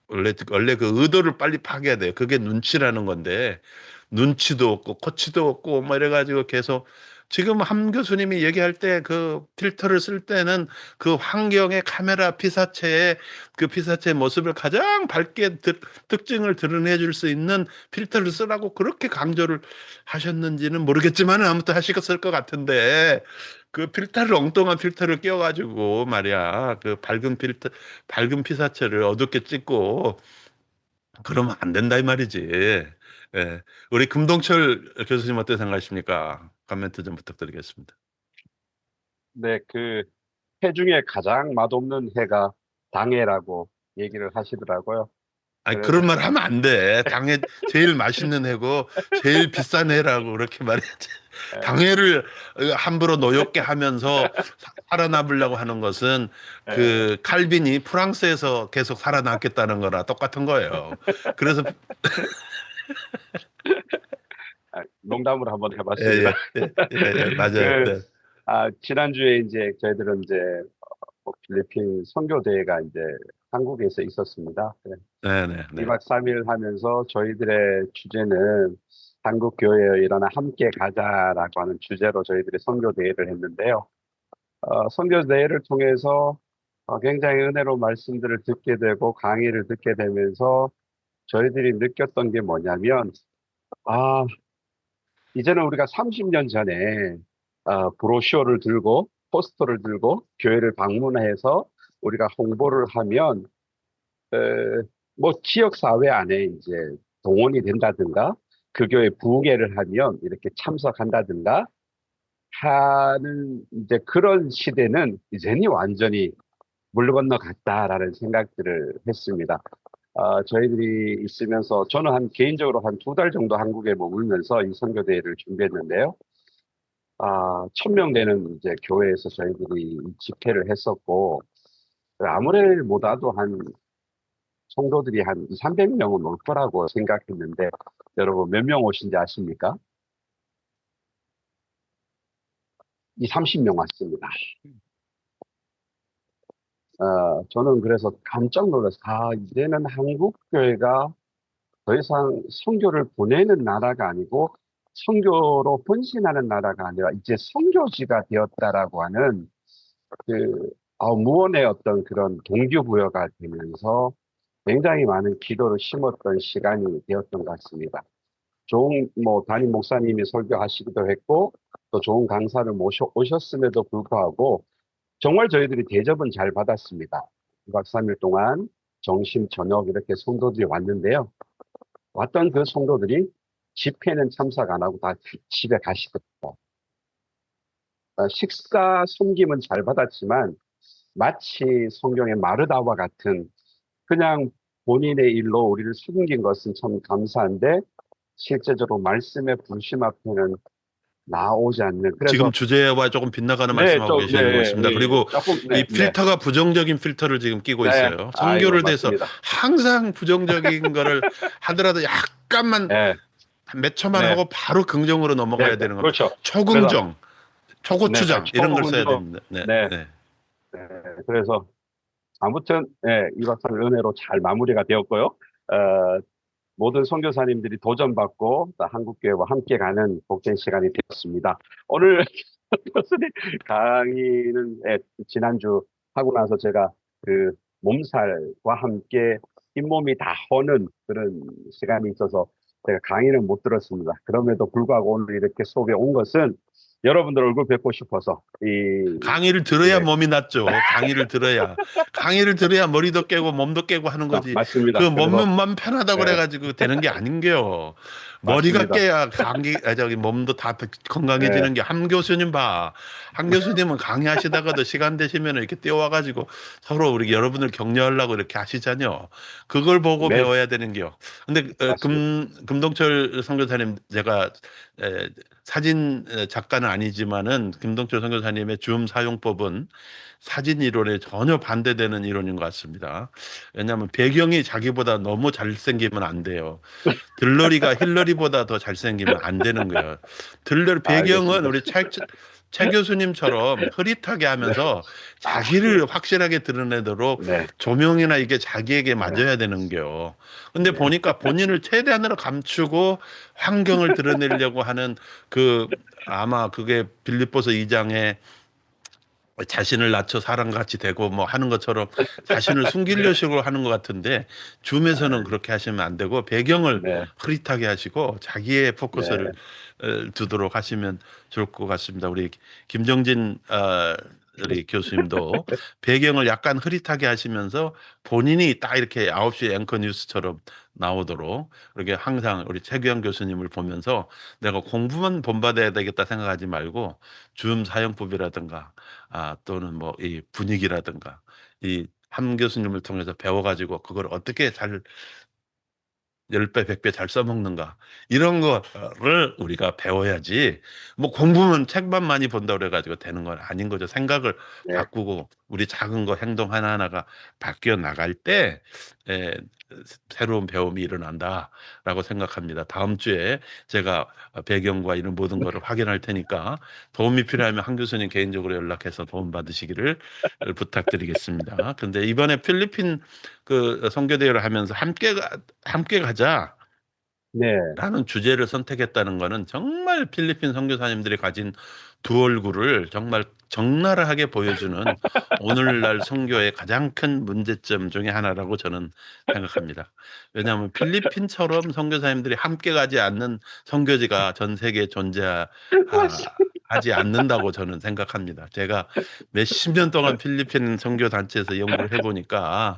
원래 그 의도를 빨리 파괴해야 돼요. 그게 눈치라는 건데 눈치도 없고 코치도 없고 뭐 이래가지고 계속 지금 함 교수님이 얘기할 때 그 필터를 쓸 때는 그 환경의 카메라 피사체의 그 피사체의 모습을 가장 밝게 특징을 드러내 줄 수 있는 필터를 쓰라고 그렇게 강조를 하셨는지는 모르겠지만 아무튼 하셨을 것 같은데 그 필터를 엉뚱한 필터를 끼워가지고 말이야 그 밝은 피사체를 어둡게 찍고 그러면 안 된다 이 말이지. 예. 우리 금동철 교수님 어떻게 생각하십니까? 코멘트 좀 부탁드리겠습니다. 네, 그 해 중에 가장 맛없는 해가 당해라고 얘기를 하시더라고요. 아니 그래서 그런 말 하면 안 돼. 당해 제일 맛있는 해고 제일 비싼 해라고 그렇게 말해야지. 예, 당해를 함부로 노엽게 하면서 살아남으려고 하는 것은 예, 그 칼빈이 프랑스에서 계속 살아남겠다는 거나 똑같은 거예요. 그래서 농담으로 한번 예, 해봤습니다. 맞아요. 그, 네. 지난주에 이제 저희들은 이제 필리핀 선교대회가 이제 한국에서 있었습니다. 네, 네, 네. 2박 3일 하면서 저희들의 주제는 한국 교회의 일어나 함께 가자라고 하는 주제로 저희들이 선교대회를 했는데요. 선교대회를 통해서 굉장히 은혜로운 말씀들을 듣게 되고 강의를 듣게 되면서 저희들이 느꼈던 게 뭐냐면, 이제는 우리가 30년 전에 브로셔를 들고 포스터를 들고 교회를 방문해서 우리가 홍보를 하면 뭐 지역 사회 안에 이제 동원이 된다든가 그 교회 부흥회를 하면 이렇게 참석한다든가 하는 이제 그런 시대는 이제는 완전히 물 건너갔다라는 생각들을 했습니다. 저희들이 있으면서 저는 개인적으로 한 2달 정도 한국에 머물면서 이 선교대회를 준비했는데요. 1000명 되는 이제 교회에서 저희들이 이 집회를 했었고, 아무래보다도 성도들이 한 200~300명은 올 거라고 생각했는데, 여러분 몇 명 오신지 아십니까? 30명 왔습니다. 저는 그래서 깜짝 놀랐어요. 이제는 한국 교회가 더 이상 선교를 보내는 나라가 아니고 선교로 헌신하는 나라가 아니라 이제 선교지가 되었다라고 하는 무언의 어떤 그런 동기부여가 되면서 굉장히 많은 기도를 심었던 시간이 되었던 것 같습니다. 좋은 담임 목사님이 설교하시기도 했고 또 좋은 강사를 오셨음에도 불구하고 정말 저희들이 대접은 잘 받았습니다. 2박 3일 동안 점심, 저녁 이렇게 성도들이 왔는데요. 왔던 그 성도들이 집회는 참석 안 하고 다 집에 가시더라고요. 식사 섬김은 잘 받았지만 마치 성경의 마르다와 같은 그냥 본인의 일로 우리를 숨긴 것은 참 감사한데 실제적으로 말씀의 불심 앞에는 나오지 않는. 그래서 지금 주제와 조금 빗나가는 말씀하고 계시는 것 같습니다. 그리고 이 필터가 부정적인 필터를 지금 끼고 있어요. 선교를 대해서 항상 부정적인 거를 하더라도 약간만 몇 초만 하고 바로 긍정으로 넘어가야 되는 겁니다. 그렇죠. 초긍정, 초고추장 이런 걸 써야 초긍정. 됩니다. 그래서 아무튼 2박 3일 은혜로 잘 마무리가 되었고요. 모든 선교사님들이 도전받고 한국교회와 함께 가는 복된 시간이 되었습니다. 오늘 교수님 강의는 지난주 하고 나서 제가 그 몸살과 함께 잇몸이 다 허는 그런 시간이 있어서 제가 강의는 못 들었습니다. 그럼에도 불구하고 오늘 이렇게 수업에 온 것은 여러분들 얼굴 뵙고 싶어서 강의를 들어야 몸이 낫죠. 강의를 들어야 머리도 깨고 몸도 깨고 하는 거지. 맞습니다. 그 몸만 편하다고 그래가지고 되는 게 아닌게요. 머리가 맞습니다. 깨야 저기 몸도 다 네, 건강해지는 게 함 교수님 봐. 함 교수님은 강의하시다가도 시간 되시면 이렇게 뛰어와가지고 서로 우리 여러분을 격려하려고 이렇게 하시잖요. 그걸 보고 네, 배워야 되는 게요. 근데 맞습니다. 금동철 선교사님 제가 에, 사진 작가는 아니지만은 김동철 선교사님의 줌 사용법은 사진 이론에 전혀 반대되는 이론인 것 같습니다. 왜냐하면 배경이 자기보다 너무 잘생기면 안 돼요. 들러리가 힐러리보다 더 잘생기면 안 되는 거예요. 배경은 알겠습니다. 우리 최 교수님처럼 흐릿하게 하면서 자기를 확실하게 드러내도록 네, 조명이나 이게 자기에게 네, 맞아야 되는 거요. 근데 네. 보니까 본인을 최대한으로 감추고 환경을 드러내려고 하는 그 아마 그게 빌립보서 2장에 자신을 낮춰 사람같이 되고 뭐 하는 것처럼 자신을 숨기려고 하는 것 같은데 줌에서는 그렇게 하시면 안 되고 배경을 네, 흐릿하게 하시고 자기의 포커스를 네, 두도록 하시면 좋을 것 같습니다. 우리 김정진 우리 교수님도 배경을 약간 흐릿하게 하시면서 본인이 딱 이렇게 9시 앵커 뉴스처럼 나오도록 이렇게 항상 우리 최규영 교수님을 보면서 내가 공부만 본받아야 되겠다 생각하지 말고 줌 사용법이라든가 또는 뭐 이 분위기라든가 이 함 교수님을 통해서 배워가지고 그걸 어떻게 잘 10배, 100배 잘 써먹는가 이런 거를 우리가 배워야지 뭐 공부는 책만 많이 본다 그래가지고 되는 건 아닌 거죠. 생각을 네. 바꾸고 우리 작은 거 행동 하나하나가 바뀌어 나갈 때 에, 새로운 배움이 일어난다라고 생각합니다. 다음 주에 제가 배경과 이런 모든 거를 확인할 테니까 도움이 필요하면 한 교수님 개인적으로 연락해서 도움 받으시기를 부탁드리겠습니다. 근데 이번에 필리핀 그 선교대회를 하면서 함께 가자. 네. 라는 주제를 선택했다는 거는 정말 필리핀 선교사님들이 가진 두 얼굴을 정말 적나라하게 보여주는 오늘날 선교의 가장 큰 문제점 중에 하나라고 저는 생각합니다. 왜냐하면 필리핀처럼 선교사님들이 함께 가지 않는 선교지가 전 세계에 존재하지 않는다고 저는 생각합니다. 제가 몇십 년 동안 필리핀 선교 단체에서 연구를 해보니까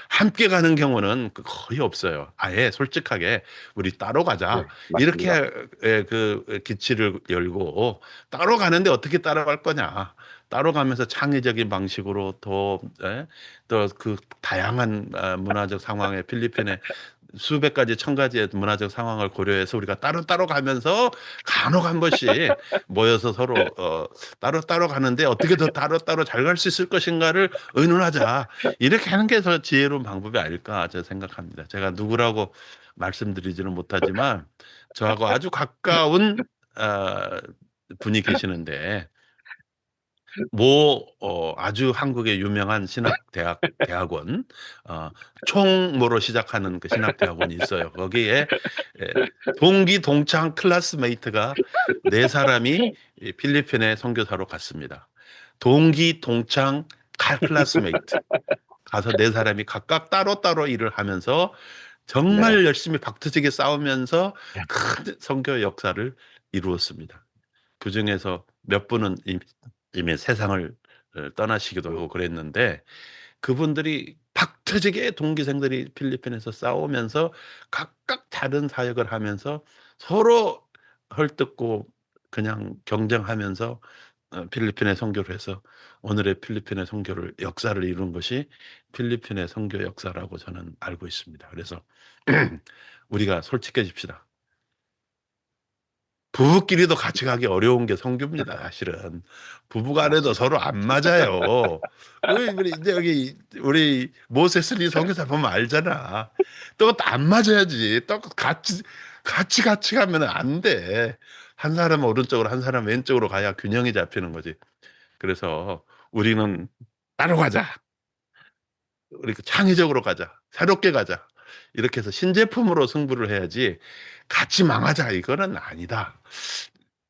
함께 가는 경우는 거의 없어요. 아예 솔직하게 우리 따로 네, 가자. 이렇게 맞습니다. 그 기치를 열고 따로 가는데 어떻게 따라갈 거냐. 따로 가면서 창의적인 방식으로 더 그 다양한 문화적 상황에 필리핀의 수백 가지 천 가지의 문화적 상황을 고려해서 우리가 따로 가면서 간혹 한 번씩 모여서 서로 따로 가는데 어떻게 더 따로 잘 갈 수 있을 것인가를 의논하자. 이렇게 하는 게 더 지혜로운 방법이 아닐까 저 생각합니다. 제가 누구라고 말씀드리지는 못하지만 저하고 아주 가까운 어, 분이 계시는데 아주 한국의 유명한 대학원 총모로 시작하는 그 신학대학원이 있어요. 거기에 에, 동기 동창 클래스메이트가 네 사람이 이 필리핀에 선교사로 갔습니다. 동기 동창 클래스메이트 가서 네 사람이 각각 따로따로 일을 하면서 네, 정말 열심히 박터지게 싸우면서 큰 선교 역사를 이루었습니다. 그 중에서 몇 분은 이미 세상을 떠나시기도 하고 그랬는데 그분들이 박터지게 동기생들이 필리핀에서 싸우면서 각각 다른 사역을 하면서 서로 헐뜯고 그냥 경쟁하면서 필리핀의 선교를 해서 오늘의 필리핀의 선교를 역사를 이룬 것이 필리핀의 선교 역사라고 저는 알고 있습니다. 그래서 우리가 솔직해집시다. 부부끼리도 같이 가기 어려운 게 선교입니다, 사실은. 부부간에도 맞습니다. 서로 안 맞아요. 우리 이제 여기 우리 모세슬리 선교사 보면 알잖아. 또 안 맞아야지. 또 같이 가면 안 돼. 한 사람은 오른쪽으로 한 사람은 왼쪽으로 가야 균형이 잡히는 거지. 그래서 우리는 따로 가자. 우리 창의적으로 가자. 새롭게 가자. 이렇게 해서 신제품으로 승부를 해야지 같이 망하자. 이거는 아니다.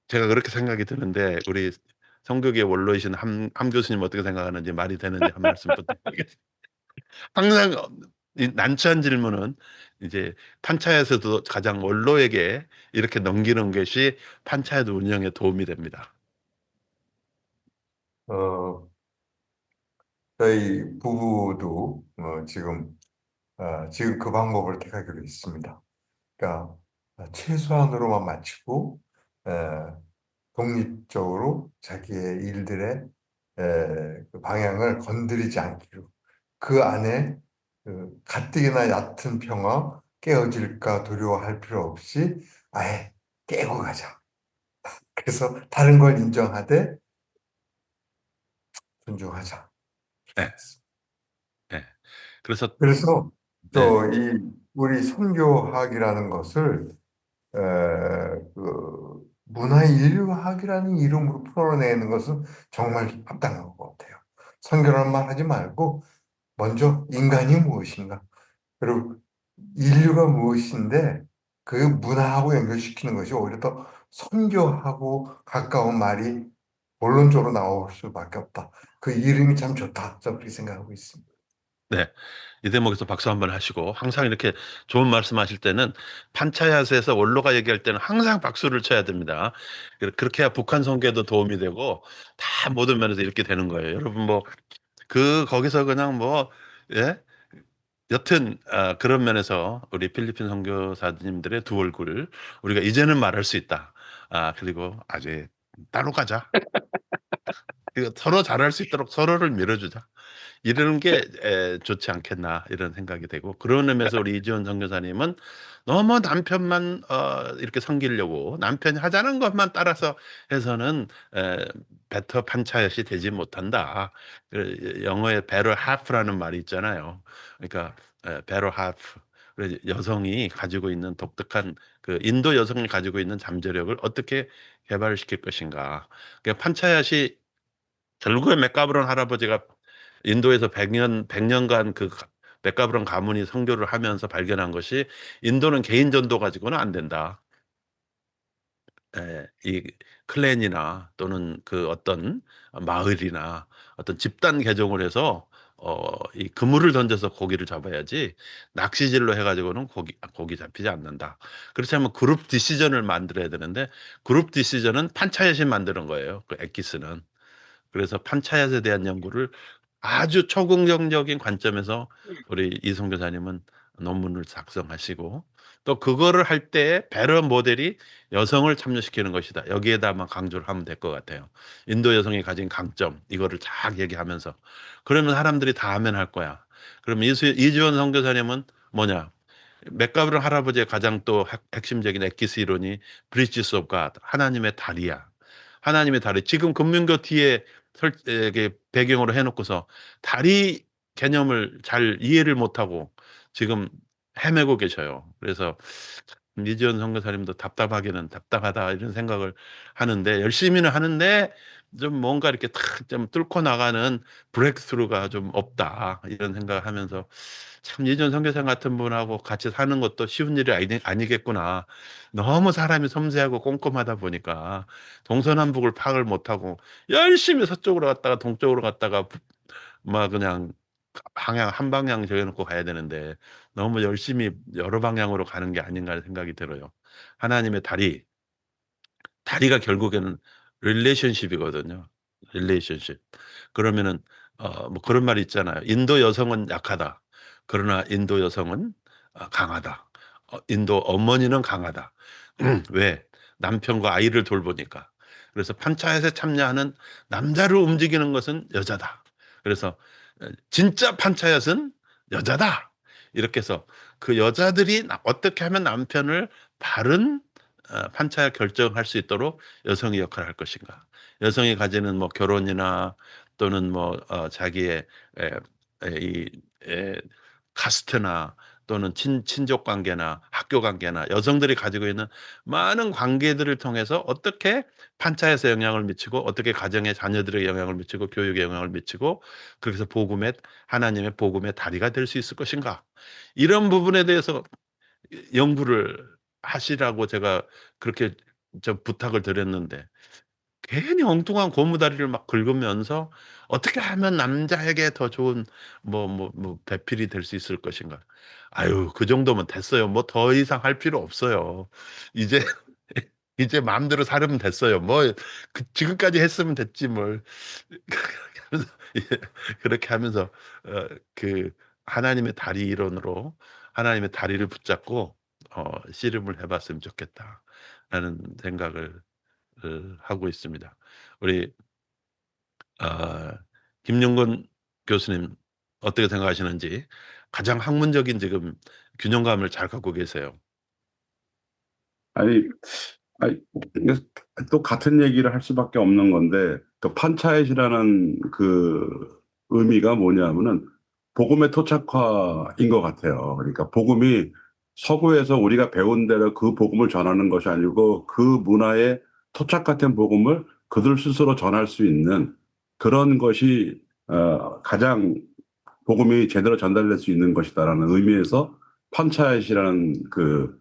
제가 그렇게 생각이 드는데 우리 성격의 원로이신 함 교수님 어떻게 생각하는지 말이 되는지 한 말씀 부탁드리겠습니다. 항상 이 난처한 질문은 이제 판차에서도 가장 원로에게 이렇게 넘기는 것이 판차에드 운영에 도움이 됩니다. 어, 저희 부부도 지금 그 방법을 택하기로 했습니다. 그러니까 최소한으로만 마치고 에, 독립적으로 자기의 일들의 그 방향을 건드리지 않기로 그 안에 그 가뜩이나 얕은 평화 깨어질까 두려워할 필요 없이 아예 깨고 가자. 그래서 다른 걸 인정하되 존중하자. 네, 네. 그래서 그래서 네, 우리 선교학이라는 것을 그 문화인류학이라는 이름으로 풀어내는 것은 정말 합당한 것 같아요. 선교라는 말 하지 말고 먼저 인간이 무엇인가, 그리고 인류가 무엇인데 그 문화하고 연결시키는 것이 오히려 더 선교하고 가까운 말이 본론적으로 나올 수밖에 없다. 그 이름이 참 좋다. 저는 그렇게 생각하고 있습니다. 네. 이 대목에서 박수 한번 하시고 항상 이렇게 좋은 말씀하실 때는 판차야스에서 원로가 얘기할 때는 항상 박수를 쳐야 됩니다. 그렇게 해야 북한 선교에도 도움이 되고 다 모든 면에서 이렇게 되는 거예요. 여러분 뭐 거기서 그냥 뭐 예? 여튼 그런 면에서 우리 필리핀 선교사님들의 두 얼굴 우리가 이제는 말할 수 있다. 그리고 아직 따로 가자. 그리고 서로 잘할 수 있도록 서로를 밀어주자. 이러는 게 좋지 않겠나 이런 생각이 되고 그런 의미에서 우리 이지원 선교사님은 너무 남편만 이렇게 섬기려고 남편이 하자는 것만 따라서 해서는 베터 판차얏이 되지 못한다. 영어에 better half라는 말이 있잖아요. 그러니까 better half. 그래서 여성이 가지고 있는 독특한 그 인도 여성이 가지고 있는 잠재력을 어떻게 개발시킬 것인가. 그러니까 판차얏이 결국에 맥가브론 할아버지가 인도에서 100년간 그 맥가브론 가문이 선교를 하면서 발견한 것이 인도는 개인 전도 가지고는 안 된다. 이 클랜이나 또는 그 어떤 마을이나 어떤 집단 개종을 해서 이 그물을 던져서 고기를 잡아야지 낚시질로 해가지고는 고기 잡히지 않는다. 그렇지 않으면 그룹 디시전을 만들어야 되는데 그룹 디시전은 판차얏이 만드는 거예요. 그 엑기스는. 그래서 판차얏에 대한 연구를 아주 초긍정적인 관점에서 우리 이성 교사님은 논문을 작성하시고 또 그거를 할 때 배러 모델이 여성을 참여시키는 것이다. 여기에다만 강조를 하면 될 것 같아요. 인도 여성이 가진 강점 이거를 쫙 얘기하면서 그러면 사람들이 다 하면 할 거야. 그러면 이주원 선교사님은 뭐냐? 맥가브론 할아버지의 가장 또 핵심적인 엑기스 이론이 브리지스 오브 갓 하나님의 다리야. 하나님의 다리. 지금 금융교 뒤에 이게 배경으로 해놓고서 다리 개념을 잘 이해를 못하고 지금 헤매고 계셔요. 그래서 이지연 선교사님도 답답하기는 답답하다 이런 생각을 하는데 열심히는 하는데 좀 뭔가 이렇게 탁 좀 뚫고 나가는 브레이크스루가 좀 없다 이런 생각을 하면서 참 이지연 선교사 같은 분하고 같이 사는 것도 쉬운 일이 아니겠구나. 너무 사람이 섬세하고 꼼꼼하다 보니까 동서남북을 파악을 못하고 열심히 서쪽으로 갔다가 동쪽으로 갔다가 막 그냥 방향 한 방향 정해놓고 가야 되는데 너무 열심히 여러 방향으로 가는 게 아닌가 하는 생각이 들어요. 하나님의 다리가 결국에는 릴레이션십이거든요. 릴레이션십. 그러면은 뭐 그런 말이 있잖아요. 인도 여성은 약하다. 그러나 인도 여성은 강하다. 인도 어머니는 강하다. 왜? 남편과 아이를 돌보니까. 그래서 판차에서 참여하는 남자를 움직이는 것은 여자다. 그래서 진짜 판차얏은 여자다. 이렇게 해서 그 여자들이 어떻게 하면 남편을 바른 판차얏 결정할 수 있도록 여성이 역할을 할 것인가. 여성이 가지는 뭐 결혼이나 또는 뭐 자기의 에, 이 카스트나 또는 친족 관계나 학교 관계나 여성들이 가지고 있는 많은 관계들을 통해서 어떻게 판차에서 영향을 미치고 어떻게 가정의 자녀들에게 영향을 미치고 교육에 영향을 미치고 그래서 하나님의 복음의 다리가 될 수 있을 것인가 이런 부분에 대해서 연구를 하시라고 제가 그렇게 좀 부탁을 드렸는데 괜히 엉뚱한 고무다리를 막 긁으면서 어떻게 하면 남자에게 더 좋은 배필이 될 수 있을 것인가. 아유, 그 정도면 됐어요. 뭐 더 이상 할 필요 없어요. 이제 이제 마음대로 살면 됐어요. 지금까지 했으면 됐지 뭘. 그렇게 하면서 예, 그렇게 하면서 그 하나님의 다리 이론으로 하나님의 다리를 붙잡고 씨름을 해봤으면 좋겠다라는 생각을 하고 있습니다. 우리 김용건 교수님 어떻게 생각하시는지 가장 학문적인 지금 균형감을 잘 갖고 계세요. 아니, 아니, 이게 또 같은 얘기를 할 수밖에 없는 건데, 또 판차잇이라는 그 의미가 뭐냐면은 복음의 토착화인 것 같아요. 그러니까 복음이 서구에서 우리가 배운 대로 그 복음을 전하는 것이 아니고 그 문화의 토착 같은 복음을 그들 스스로 전할 수 있는 그런 것이 가장 복음이 제대로 전달될 수 있는 것이다라는 의미에서 판차잇이라는 그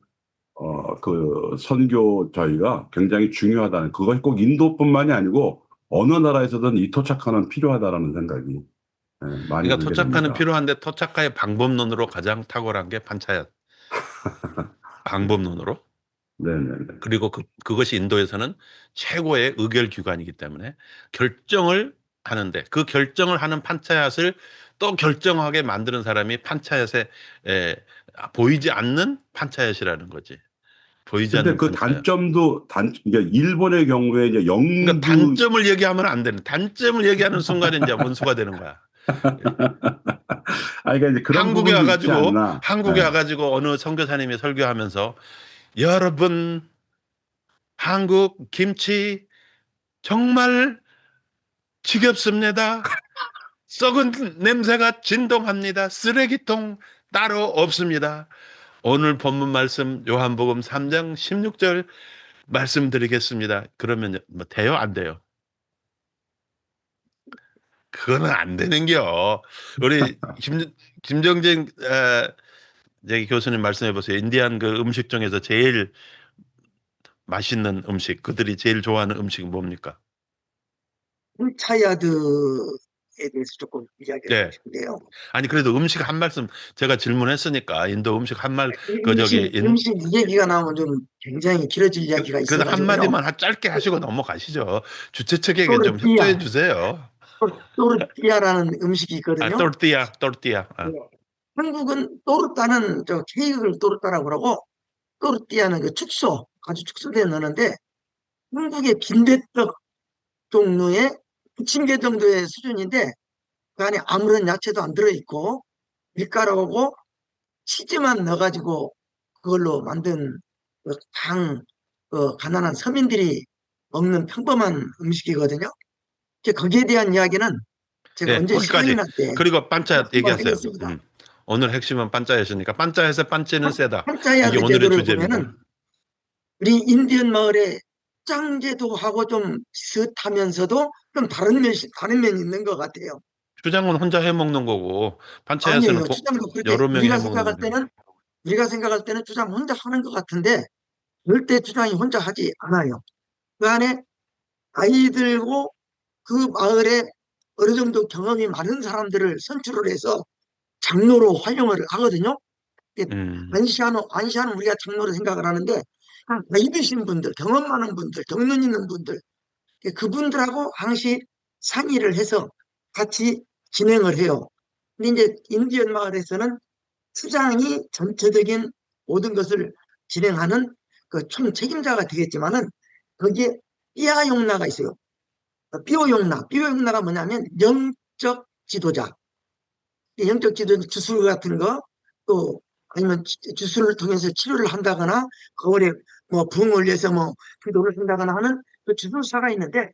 선교 저희가 굉장히 중요하다는, 그것이 꼭 인도뿐만이 아니고 어느 나라에서든 이 토착화는 필요하다라는 생각이 많이 그러니까 들게 토착화는 됩니다. 필요한데 토착화의 방법론으로 가장 탁월한 게 판차잇. 방법론으로. 네네네. 그리고 그것이 인도에서는 최고의 의결기관이기 때문에 결정을 하는데 그 결정을 하는 판차잇을 또 결정하게 만드는 사람이 판차잇에 보이지 않는 판차잇이라는 거지. 보이지 근데 않는 그 판차잇. 단점도 이게 일본의 경우에 이제 그러니까 단점을 얘기하면 안 되는. 단점을 얘기하는 순간에 이제 원수가 되는 거야. 그러니까 이제 그런 부분도 있지 않나. 한국에 와가지고 어느 선교사님이 설교하면서 여러분 한국 김치 정말 지겹습니다. 썩은 냄새가 진동합니다. 쓰레기통 따로 없습니다. 오늘 본문 말씀 요한복음 3장 16절 말씀드리겠습니다. 그러면 뭐 돼요? 안 돼요? 그거는 안 되는겨. 우리 김정진 교수님 말씀해 보세요. 인디안 그 음식 중에서 제일 맛있는 음식, 그들이 제일 좋아하는 음식은 뭡니까? 차야드에 대해서 조금 이야기하고 네. 싶은데요. 아니 그래도 음식 한 말씀 제가 질문했으니까 인도 음식 한 말 음식 이 얘기가 나오면 좀 굉장히 길어질 이야기가 그래도 한 있어가지고요. 마디만 짧게 하시고 넘어가시죠. 주최 측에게 좀 또르띠아. 협조해 주세요. 또르띠아라는 음식이 있거든요. 또르띠아. 네. 한국은 또르따는 케이크를 또르따라고 그러고 또르띠아는 그 축소, 아주 축소되어 넣는데 한국의 빈대떡 종류의 부침개 정도의 수준인데 그 안에 아무런 야채도 안 들어있고 밀가루하고 치즈만 넣어가지고 그걸로 만든 가난한 서민들이 먹는 평범한 음식이거든요. 거기에 대한 이야기는 제가 언제 시간이 거기까지. 날 때 그리고 반짜얏 얘기하세요. 하겠습니다. 오늘 핵심은 반짜얏이니까 반짜얏의 반찌는 세다. 판짜야드 이게 오늘의 제도를 주제입니다. 보면은 우리 인디언 마을의 짱제도하고 좀 비슷하면서도 좀 다른 면이 있는 것 같아요. 추장은 혼자 해 먹는 거고 반짜얏은 아니에요. 추장도 그렇게 여러 명이 해 먹는 건데. 우리가 생각할 때는 추장 혼자 하는 것 같은데 절대 추장이 혼자 하지 않아요. 그 안에 아이들고 그 마을에 어느 정도 경험이 많은 사람들을 선출을 해서 장로로 활용을 하거든요. 안시하는 우리가 장로로 생각을 하는데 나이 드신 분들, 경험 많은 분들, 경륜 있는 분들 그분들하고 항시 상의를 해서 같이 진행을 해요. 근데 이제 인디언 마을에서는 추장이 전체적인 모든 것을 진행하는 그 총 책임자가 되겠지만은 거기에 삐아용나가 있어요. 삐오용나가 뭐냐면 영적 지도자. 영적 지도자 주술 같은 거, 또 아니면 주술을 통해서 치료를 한다거나 거울에 뭐 붕 올려서 뭐 기도를 한다거나 하는 그 주술사가 있는데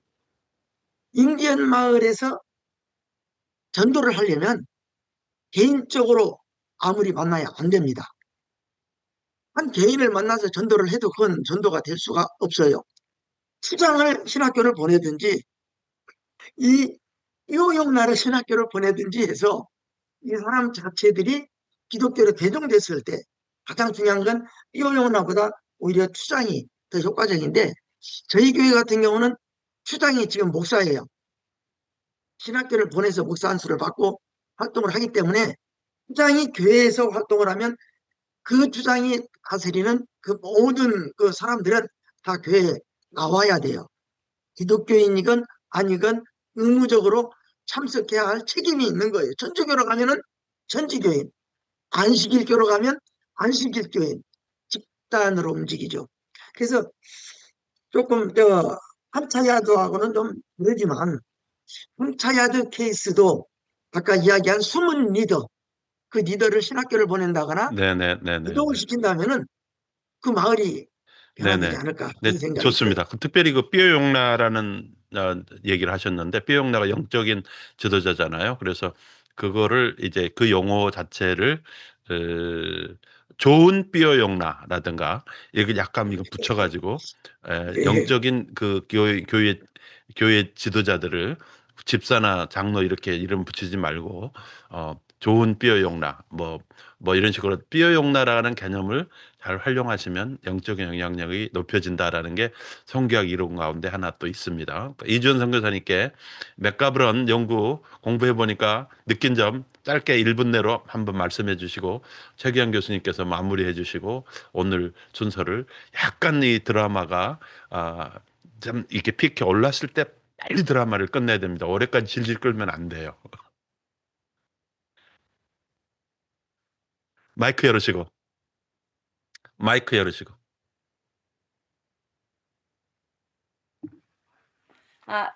인디언 마을에서 전도를 하려면 개인적으로 아무리 만나야 안 됩니다. 한 개인을 만나서 전도를 해도 그건 전도가 될 수가 없어요. 추장을 신학교를 보내든지 이 요용나를 신학교를 보내든지 해서 이 사람 자체들이 기독교로 개종됐을 때 가장 중요한 건 요용나보다 오히려 추장이 더 효과적인데 저희 교회 같은 경우는 추장이 지금 목사예요. 신학교를 보내서 목사 안수를 받고 활동을 하기 때문에 추장이 교회에서 활동을 하면 그 주장이 다스리는 그 모든 그 사람들은 다 교회에 나와야 돼요. 기독교인이건 아니건 의무적으로 참석해야 할 책임이 있는 거예요. 천주교로 가면은 천주교인, 안식일교로 가면 안식일교인, 집단으로 움직이죠. 그래서 조금 한차야드하고는 좀 다르지만 한차야드 케이스도 아까 이야기한 숨은 리더, 그 리더를 신학교를 보낸다거나 네네네네. 이동을 시킨다면은 그 마을이 변화되지 네네. 않을까 네, 하는 생각이 들어요. 좋습니다. 특별히 그 삐어용나라는 얘기를 하셨는데, 삐어용나가 영적인 지도자잖아요. 그래서 그거를 이제 그 용어 자체를 좋은 삐어용나라든가 이렇게 약간 이거 붙여가지고 예, 영적인 그 교회 지도자들을 집사나 장로 이렇게 이름 붙이지 말고 좋은 삐어용나 뭐 이런 식으로 삐어용나라는 개념을 잘 활용하시면 영적인 영향력이 높여진다라는 게 성교학 이론 가운데 하나 또 있습니다. 그러니까 이주연 선교사님께 맥가브런 연구 공부해 보니까 느낀 점 짧게 1분 내로 한번 말씀해 주시고 최기환 교수님께서 마무리해 주시고 오늘 순서를 약간 이 드라마가 좀 이렇게 피크에 올랐을 때 빨리 드라마를 끝내야 됩니다. 올해까지 질질 끌면 안 돼요. 마이크 열으시고 마이크 열으시고.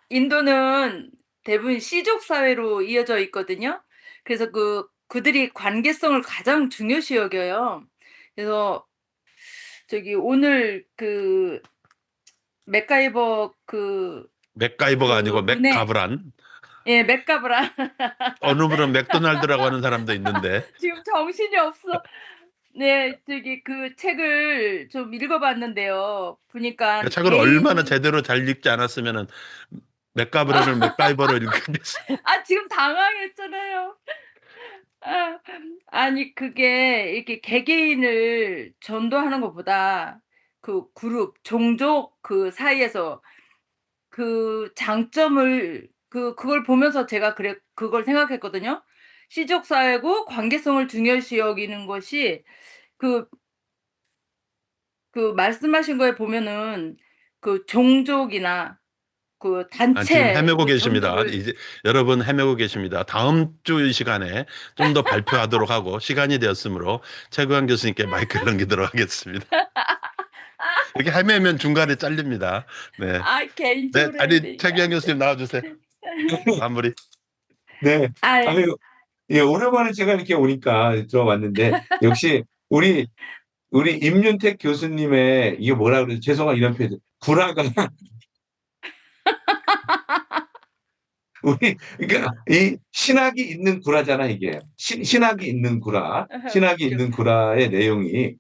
인도는 대부분 시족 사회로 이어져 있거든요. 그래서 그들이 관계성을 가장 중요시 여겨요. 그래서 오늘 맥가이버 맥가이버가 아니고 은혜, 맥가브란. 예, 맥가브라. 어느 분은 맥도날드라고 하는 사람도 있는데. 지금 정신이 없어. 네, 그 책을 좀 읽어봤는데요. 보니까 그 책을 얼마나 개인, 제대로 잘 읽지 않았으면은 맥가브런을 맥가이버로 읽겠어. 지금 당황했잖아요. 아니, 그게 이렇게 개개인을 전도하는 것보다 그 그룹, 종족 그 사이에서 그 장점을 그걸 보면서 제가 그걸 생각했거든요. 시족 사회고 관계성을 중요시 여기는 것이 그 말씀하신 거에 보면은 그 종족이나 그 지금 단체 헤매고 계십니다. 전도를 이제 여러분 헤매고 계십니다. 다음 주 이 시간에 좀 더 발표하도록 하고 시간이 되었으므로 최구환 교수님께 마이크를 넘기도록 하겠습니다. 이렇게 헤매면 중간에 잘립니다. 네. 네, 개인적으로 해야 아니 되니까. 최규환 교수님 나와주세요. 마무리. 네. 아, 아유, 예, 오랜만에 제가 이렇게 오니까 들어봤는데, 역시 우리 임윤택 교수님의, 이게 뭐라 그러지? 죄송한 이런 표현. 구라가, 그러니까 이 신학이 있는 구라잖아, 이게. 신학이 있는 구라. 신학이 웃겨. 있는 구라의 내용이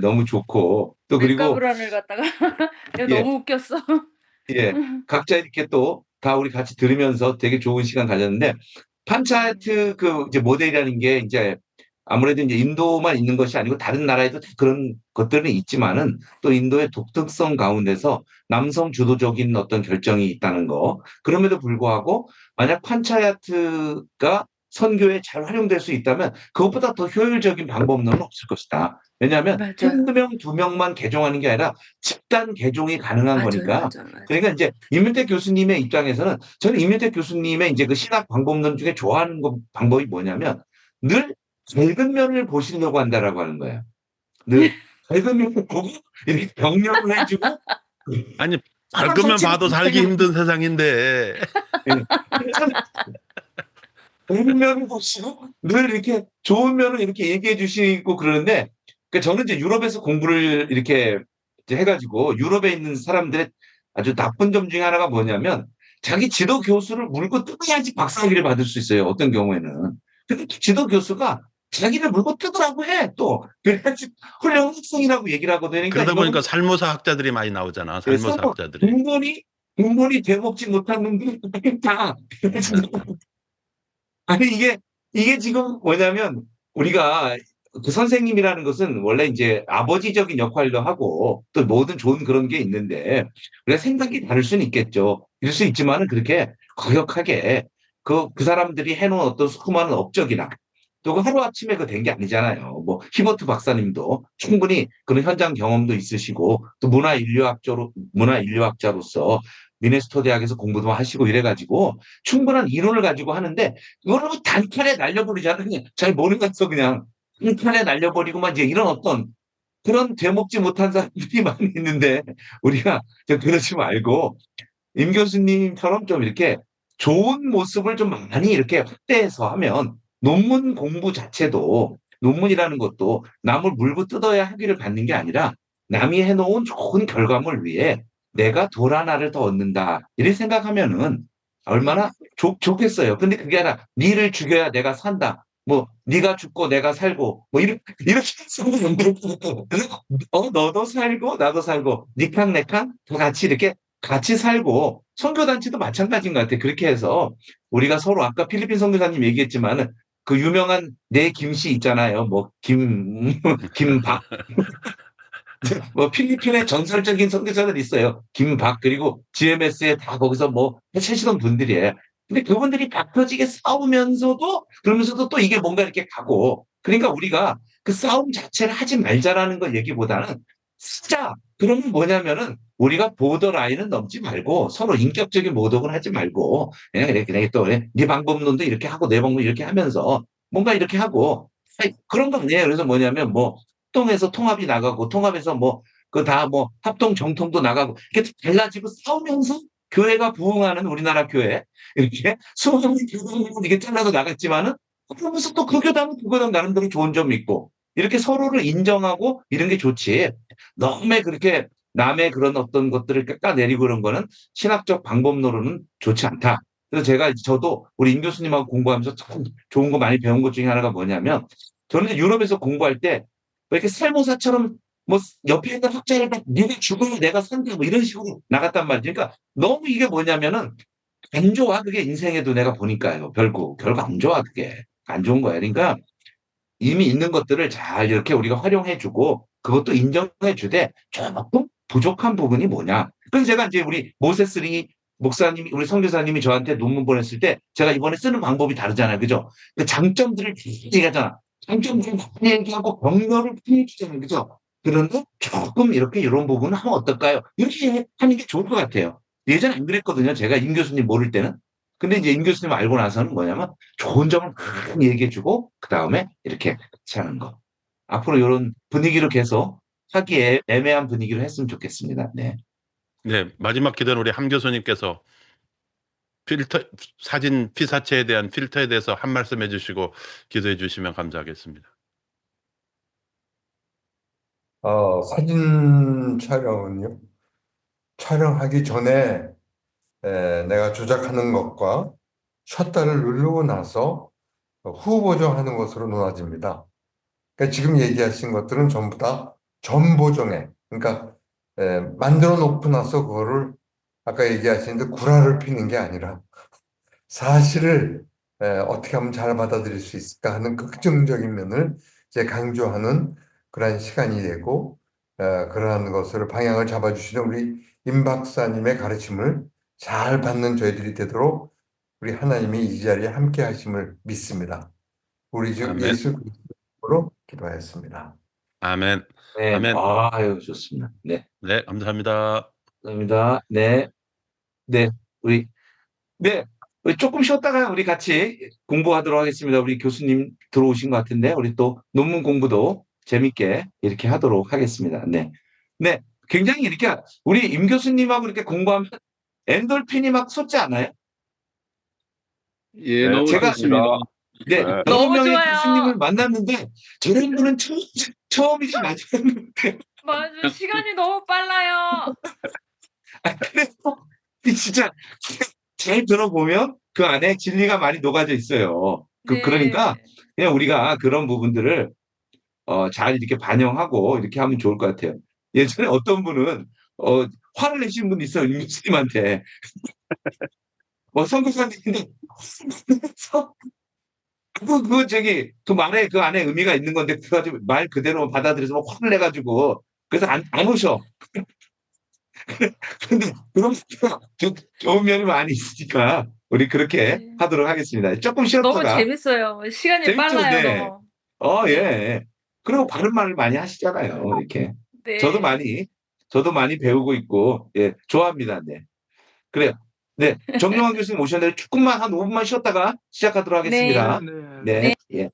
너무 좋고, 또 그리고, 맥가브란을 갖다가 내가 예, 너무 웃겼어. 예, 각자 이렇게 또 다 우리 같이 들으면서 되게 좋은 시간 가졌는데, 판차이트 이제 모델이라는 게 이제 아무래도 이제 인도만 있는 것이 아니고 다른 나라에도 그런 것들은 있지만은 또 인도의 독특성 가운데서 남성 주도적인 어떤 결정이 있다는 거. 그럼에도 불구하고 만약 판차야트가 선교에 잘 활용될 수 있다면 그것보다 더 효율적인 방법론은 없을 것이다. 왜냐하면 맞아요. 한두 명, 두 명만 개종하는 게 아니라 집단 개종이 가능한 맞아요, 거니까. 맞아요, 맞아요. 그러니까 이제 임윤택 교수님의 입장에서는 저는 임윤택 교수님의 이제 그 신학 방법론 중에 좋아하는 방법이 뭐냐면 늘 밝은 면을 보시려고 한다라고 하는 거예요. 늘 밝은 면을 보고 이렇게 격려를 해주고 아니 사람 밝으면 자체가 봐도 살기 불쌍해. 힘든 세상인데. 예. 그래서 밝은 면을 보시고 늘 이렇게 좋은 면을 이렇게 얘기해 주시고 그러는데 그러니까 저는 이제 유럽에서 공부를 이렇게 이제 해가지고 유럽에 있는 사람들의 아주 나쁜 점 중에 하나가 뭐냐면 자기 지도 교수를 물고 뜯어야지 박사학위를 받을 수 있어요. 어떤 경우에는. 근데 지도 교수가 자기를 물고 뜯으라고 해, 또. 그래야지 훌륭한 학생이라고 얘기를 하거든요. 그러니까 그러다 이거는 보니까 살모사 학자들이 많이 나오잖아. 그래서 살모사 학자들이. 근본이 되먹지 못하는 게 다. 아니, 이게 지금 뭐냐면, 우리가 그 선생님이라는 것은 원래 이제 아버지적인 역할도 하고, 또 모든 좋은 그런 게 있는데, 우리가 생각이 다를 수는 있겠죠. 이럴 수 있지만은 그렇게 거역하게 그 사람들이 해놓은 어떤 수많은 업적이나, 또 그 하루아침에 그 된 게 아니잖아요. 뭐, 히버트 박사님도 충분히 그런 현장 경험도 있으시고, 또 문화인류학자로서 미네소타 대학에서 공부도 하시고 이래가지고 충분한 이론을 가지고 하는데 이거를 뭐 단칼에 날려버리잖아요. 그냥 잘 모르겠어 그냥 단칼에 날려버리고만 이제 이런 어떤 그런 되먹지 못한 사람들이 많이 있는데 우리가 좀 그러지 말고 임 교수님처럼 좀 이렇게 좋은 모습을 좀 많이 이렇게 확대해서 하면 논문 공부 자체도 논문이라는 것도 남을 물고 뜯어야 학위를 받는 게 아니라 남이 해놓은 좋은 결과물 위해 내가 돌 하나를 더 얻는다. 이렇게 생각하면은 얼마나 좋겠어요. 근데 그게 아니라 니를 죽여야 내가 산다. 뭐 네가 죽고 내가 살고 뭐 이렇게 너도 살고 나도 살고 니캉 내캉 다 같이 이렇게 같이 살고 선교단체도 마찬가지인 것 같아요. 그렇게 해서 우리가 서로 아까 필리핀 선교사님 얘기했지만은 그 유명한 내 김씨 있잖아요. 뭐 김박 뭐 필리핀의 전설적인 선교사들 있어요. 김박 그리고 GMS에 다 거기서 뭐 해체시던 분들이에요. 근데 그분들이 박혀지게 싸우면서도 그러면서도 또 이게 뭔가 이렇게 가고 그러니까 우리가 그 싸움 자체를 하지 말자라는 거 얘기보다는 쓰자. 그러면 뭐냐면은 우리가 보더 라인은 넘지 말고 서로 인격적인 모독을 하지 말고 그냥 또네 방법론도 이렇게 하고 내 방법 이렇게 하면서 뭔가 이렇게 하고 그런 거 아니에요. 그래서 뭐냐면 뭐 합동해서 통합이 나가고 통합해서 뭐 그 다 뭐 합동 정통도 나가고 이렇게 달라지고 싸우면서 교회가 부흥하는 우리나라 교회 이렇게 수많은 교단으로 이게 잘라서 나갔지만은 그러면서 또 그 교단은 그 교단 나름대로 좋은 점이 있고 이렇게 서로를 인정하고 이런 게 좋지. 너무 그렇게 남의 그런 어떤 것들을 깎아내리고 그런 거는 신학적 방법론으로는 좋지 않다. 그래서 저도 우리 임 교수님하고 공부하면서 참 좋은 거 많이 배운 것 중에 하나가 뭐냐면 저는 유럽에서 공부할 때 왜 이렇게 살모사처럼 뭐 옆에 있는 학자를 막 니네 죽으면 내가 산다 뭐 이런 식으로 나갔단 말이죠. 그러니까 너무 이게 뭐냐면은 안 좋아. 그게 인생에도 내가 보니까요. 결국 안 좋아. 그게 안 좋은 거야. 그러니까 이미 있는 것들을 잘 이렇게 우리가 활용해 주고 그것도 인정해 주되 조금 부족한 부분이 뭐냐. 그래서 제가 이제 우리 모세스리 목사님이 우리 선교사님이 저한테 논문 보냈을 때 제가 이번에 쓰는 방법이 다르잖아요. 그죠? 그 장점들을 얘기하잖아. 장점들을 많이 얘기하고 격려를 많이 주잖아요. 그죠? 그런데 조금 이렇게 이런 부분은 하면 어떨까요? 이렇게 하는 게 좋을 것 같아요. 예전에 안 그랬거든요. 제가 임 교수님 모를 때는. 근데 이제 임 교수님 알고 나서는 뭐냐면 좋은 점을 많이 얘기해 주고 그다음에 이렇게 같이 하는 거. 앞으로 이런 분위기로 계속 하기에 애매한 분위기로 했으면 좋겠습니다. 네. 네, 마지막 기도는 우리 함 교수님께서 사진 피사체에 대한 필터에 대해서 한 말씀 해주시고 기도해 주시면 감사하겠습니다. 사진 촬영은요. 촬영하기 전에 내가 조작하는 것과 셔터를 누르고 나서 후 보정하는 것으로 나눠집니다. 그러니까 지금 얘기하신 것들은 전부 다 전 보정에, 그러니까 만들어 놓고 나서 그거를 아까 얘기하신 데 구라를 피는 게 아니라 사실을 어떻게 하면 잘 받아들일 수 있을까 하는 긍정적인 면을 이제 강조하는 그러한 시간이 되고 그러한 것을 방향을 잡아주시는 우리 임 박사님의 가르침을 잘 받는 저희들이 되도록 우리 하나님이 이 자리에 함께 하심을 믿습니다. 우리 주 아멘. 예수 그리스도로 기도하였습니다. 아멘. 네. 아멘. 아유, 좋습니다. 네. 네, 감사합니다. 감사합니다. 네. 네. 네. 우리 조금 쉬었다가 우리 같이 공부하도록 하겠습니다. 우리 교수님 들어오신 것 같은데, 우리 또 논문 공부도 재밌게 이렇게 하도록 하겠습니다. 네. 네. 굉장히 이렇게 우리 임 교수님하고 이렇게 공부하면 엔돌핀이 막 솟지 않아요? 예, 네, 너무 제가- 좋습니다. 네. 네. 여러 너무 명의 좋아요. 교수님을 만났는데, 저런 분은 처음이지 마지막인데. 맞아, 시간이 너무 빨라요. 그래서 진짜 잘 들어보면 그 안에 진리가 많이 녹아져 있어요. 네. 그러니까 그냥 우리가 그런 부분들을 잘 이렇게 반영하고 이렇게 하면 좋을 것 같아요. 예전에 어떤 분은 화를 내신 분이 있어요. 임 교수님한테. 선교사님인데 그 말에 그 안에 의미가 있는 건데 그거 가지고 말 그대로 받아들여서 막 화를 내가지고 그래서 안 오셔. 근데 그런 좋은 면이 많이 있으니까 우리 그렇게 네. 하도록 하겠습니다. 조금 너무 쉬었다가 재밌어요. 시간이 재밌죠? 빨라요, 네. 너무. 예. 그리고 바른 말을 많이 하시잖아요. 이렇게. 네. 저도 많이 배우고 있고, 예, 좋아합니다. 네. 그래요. 네. 정용환 교수님 오셨는데 조금만 한 5분만 쉬었다가 시작하도록 하겠습니다. 네. 네. 예.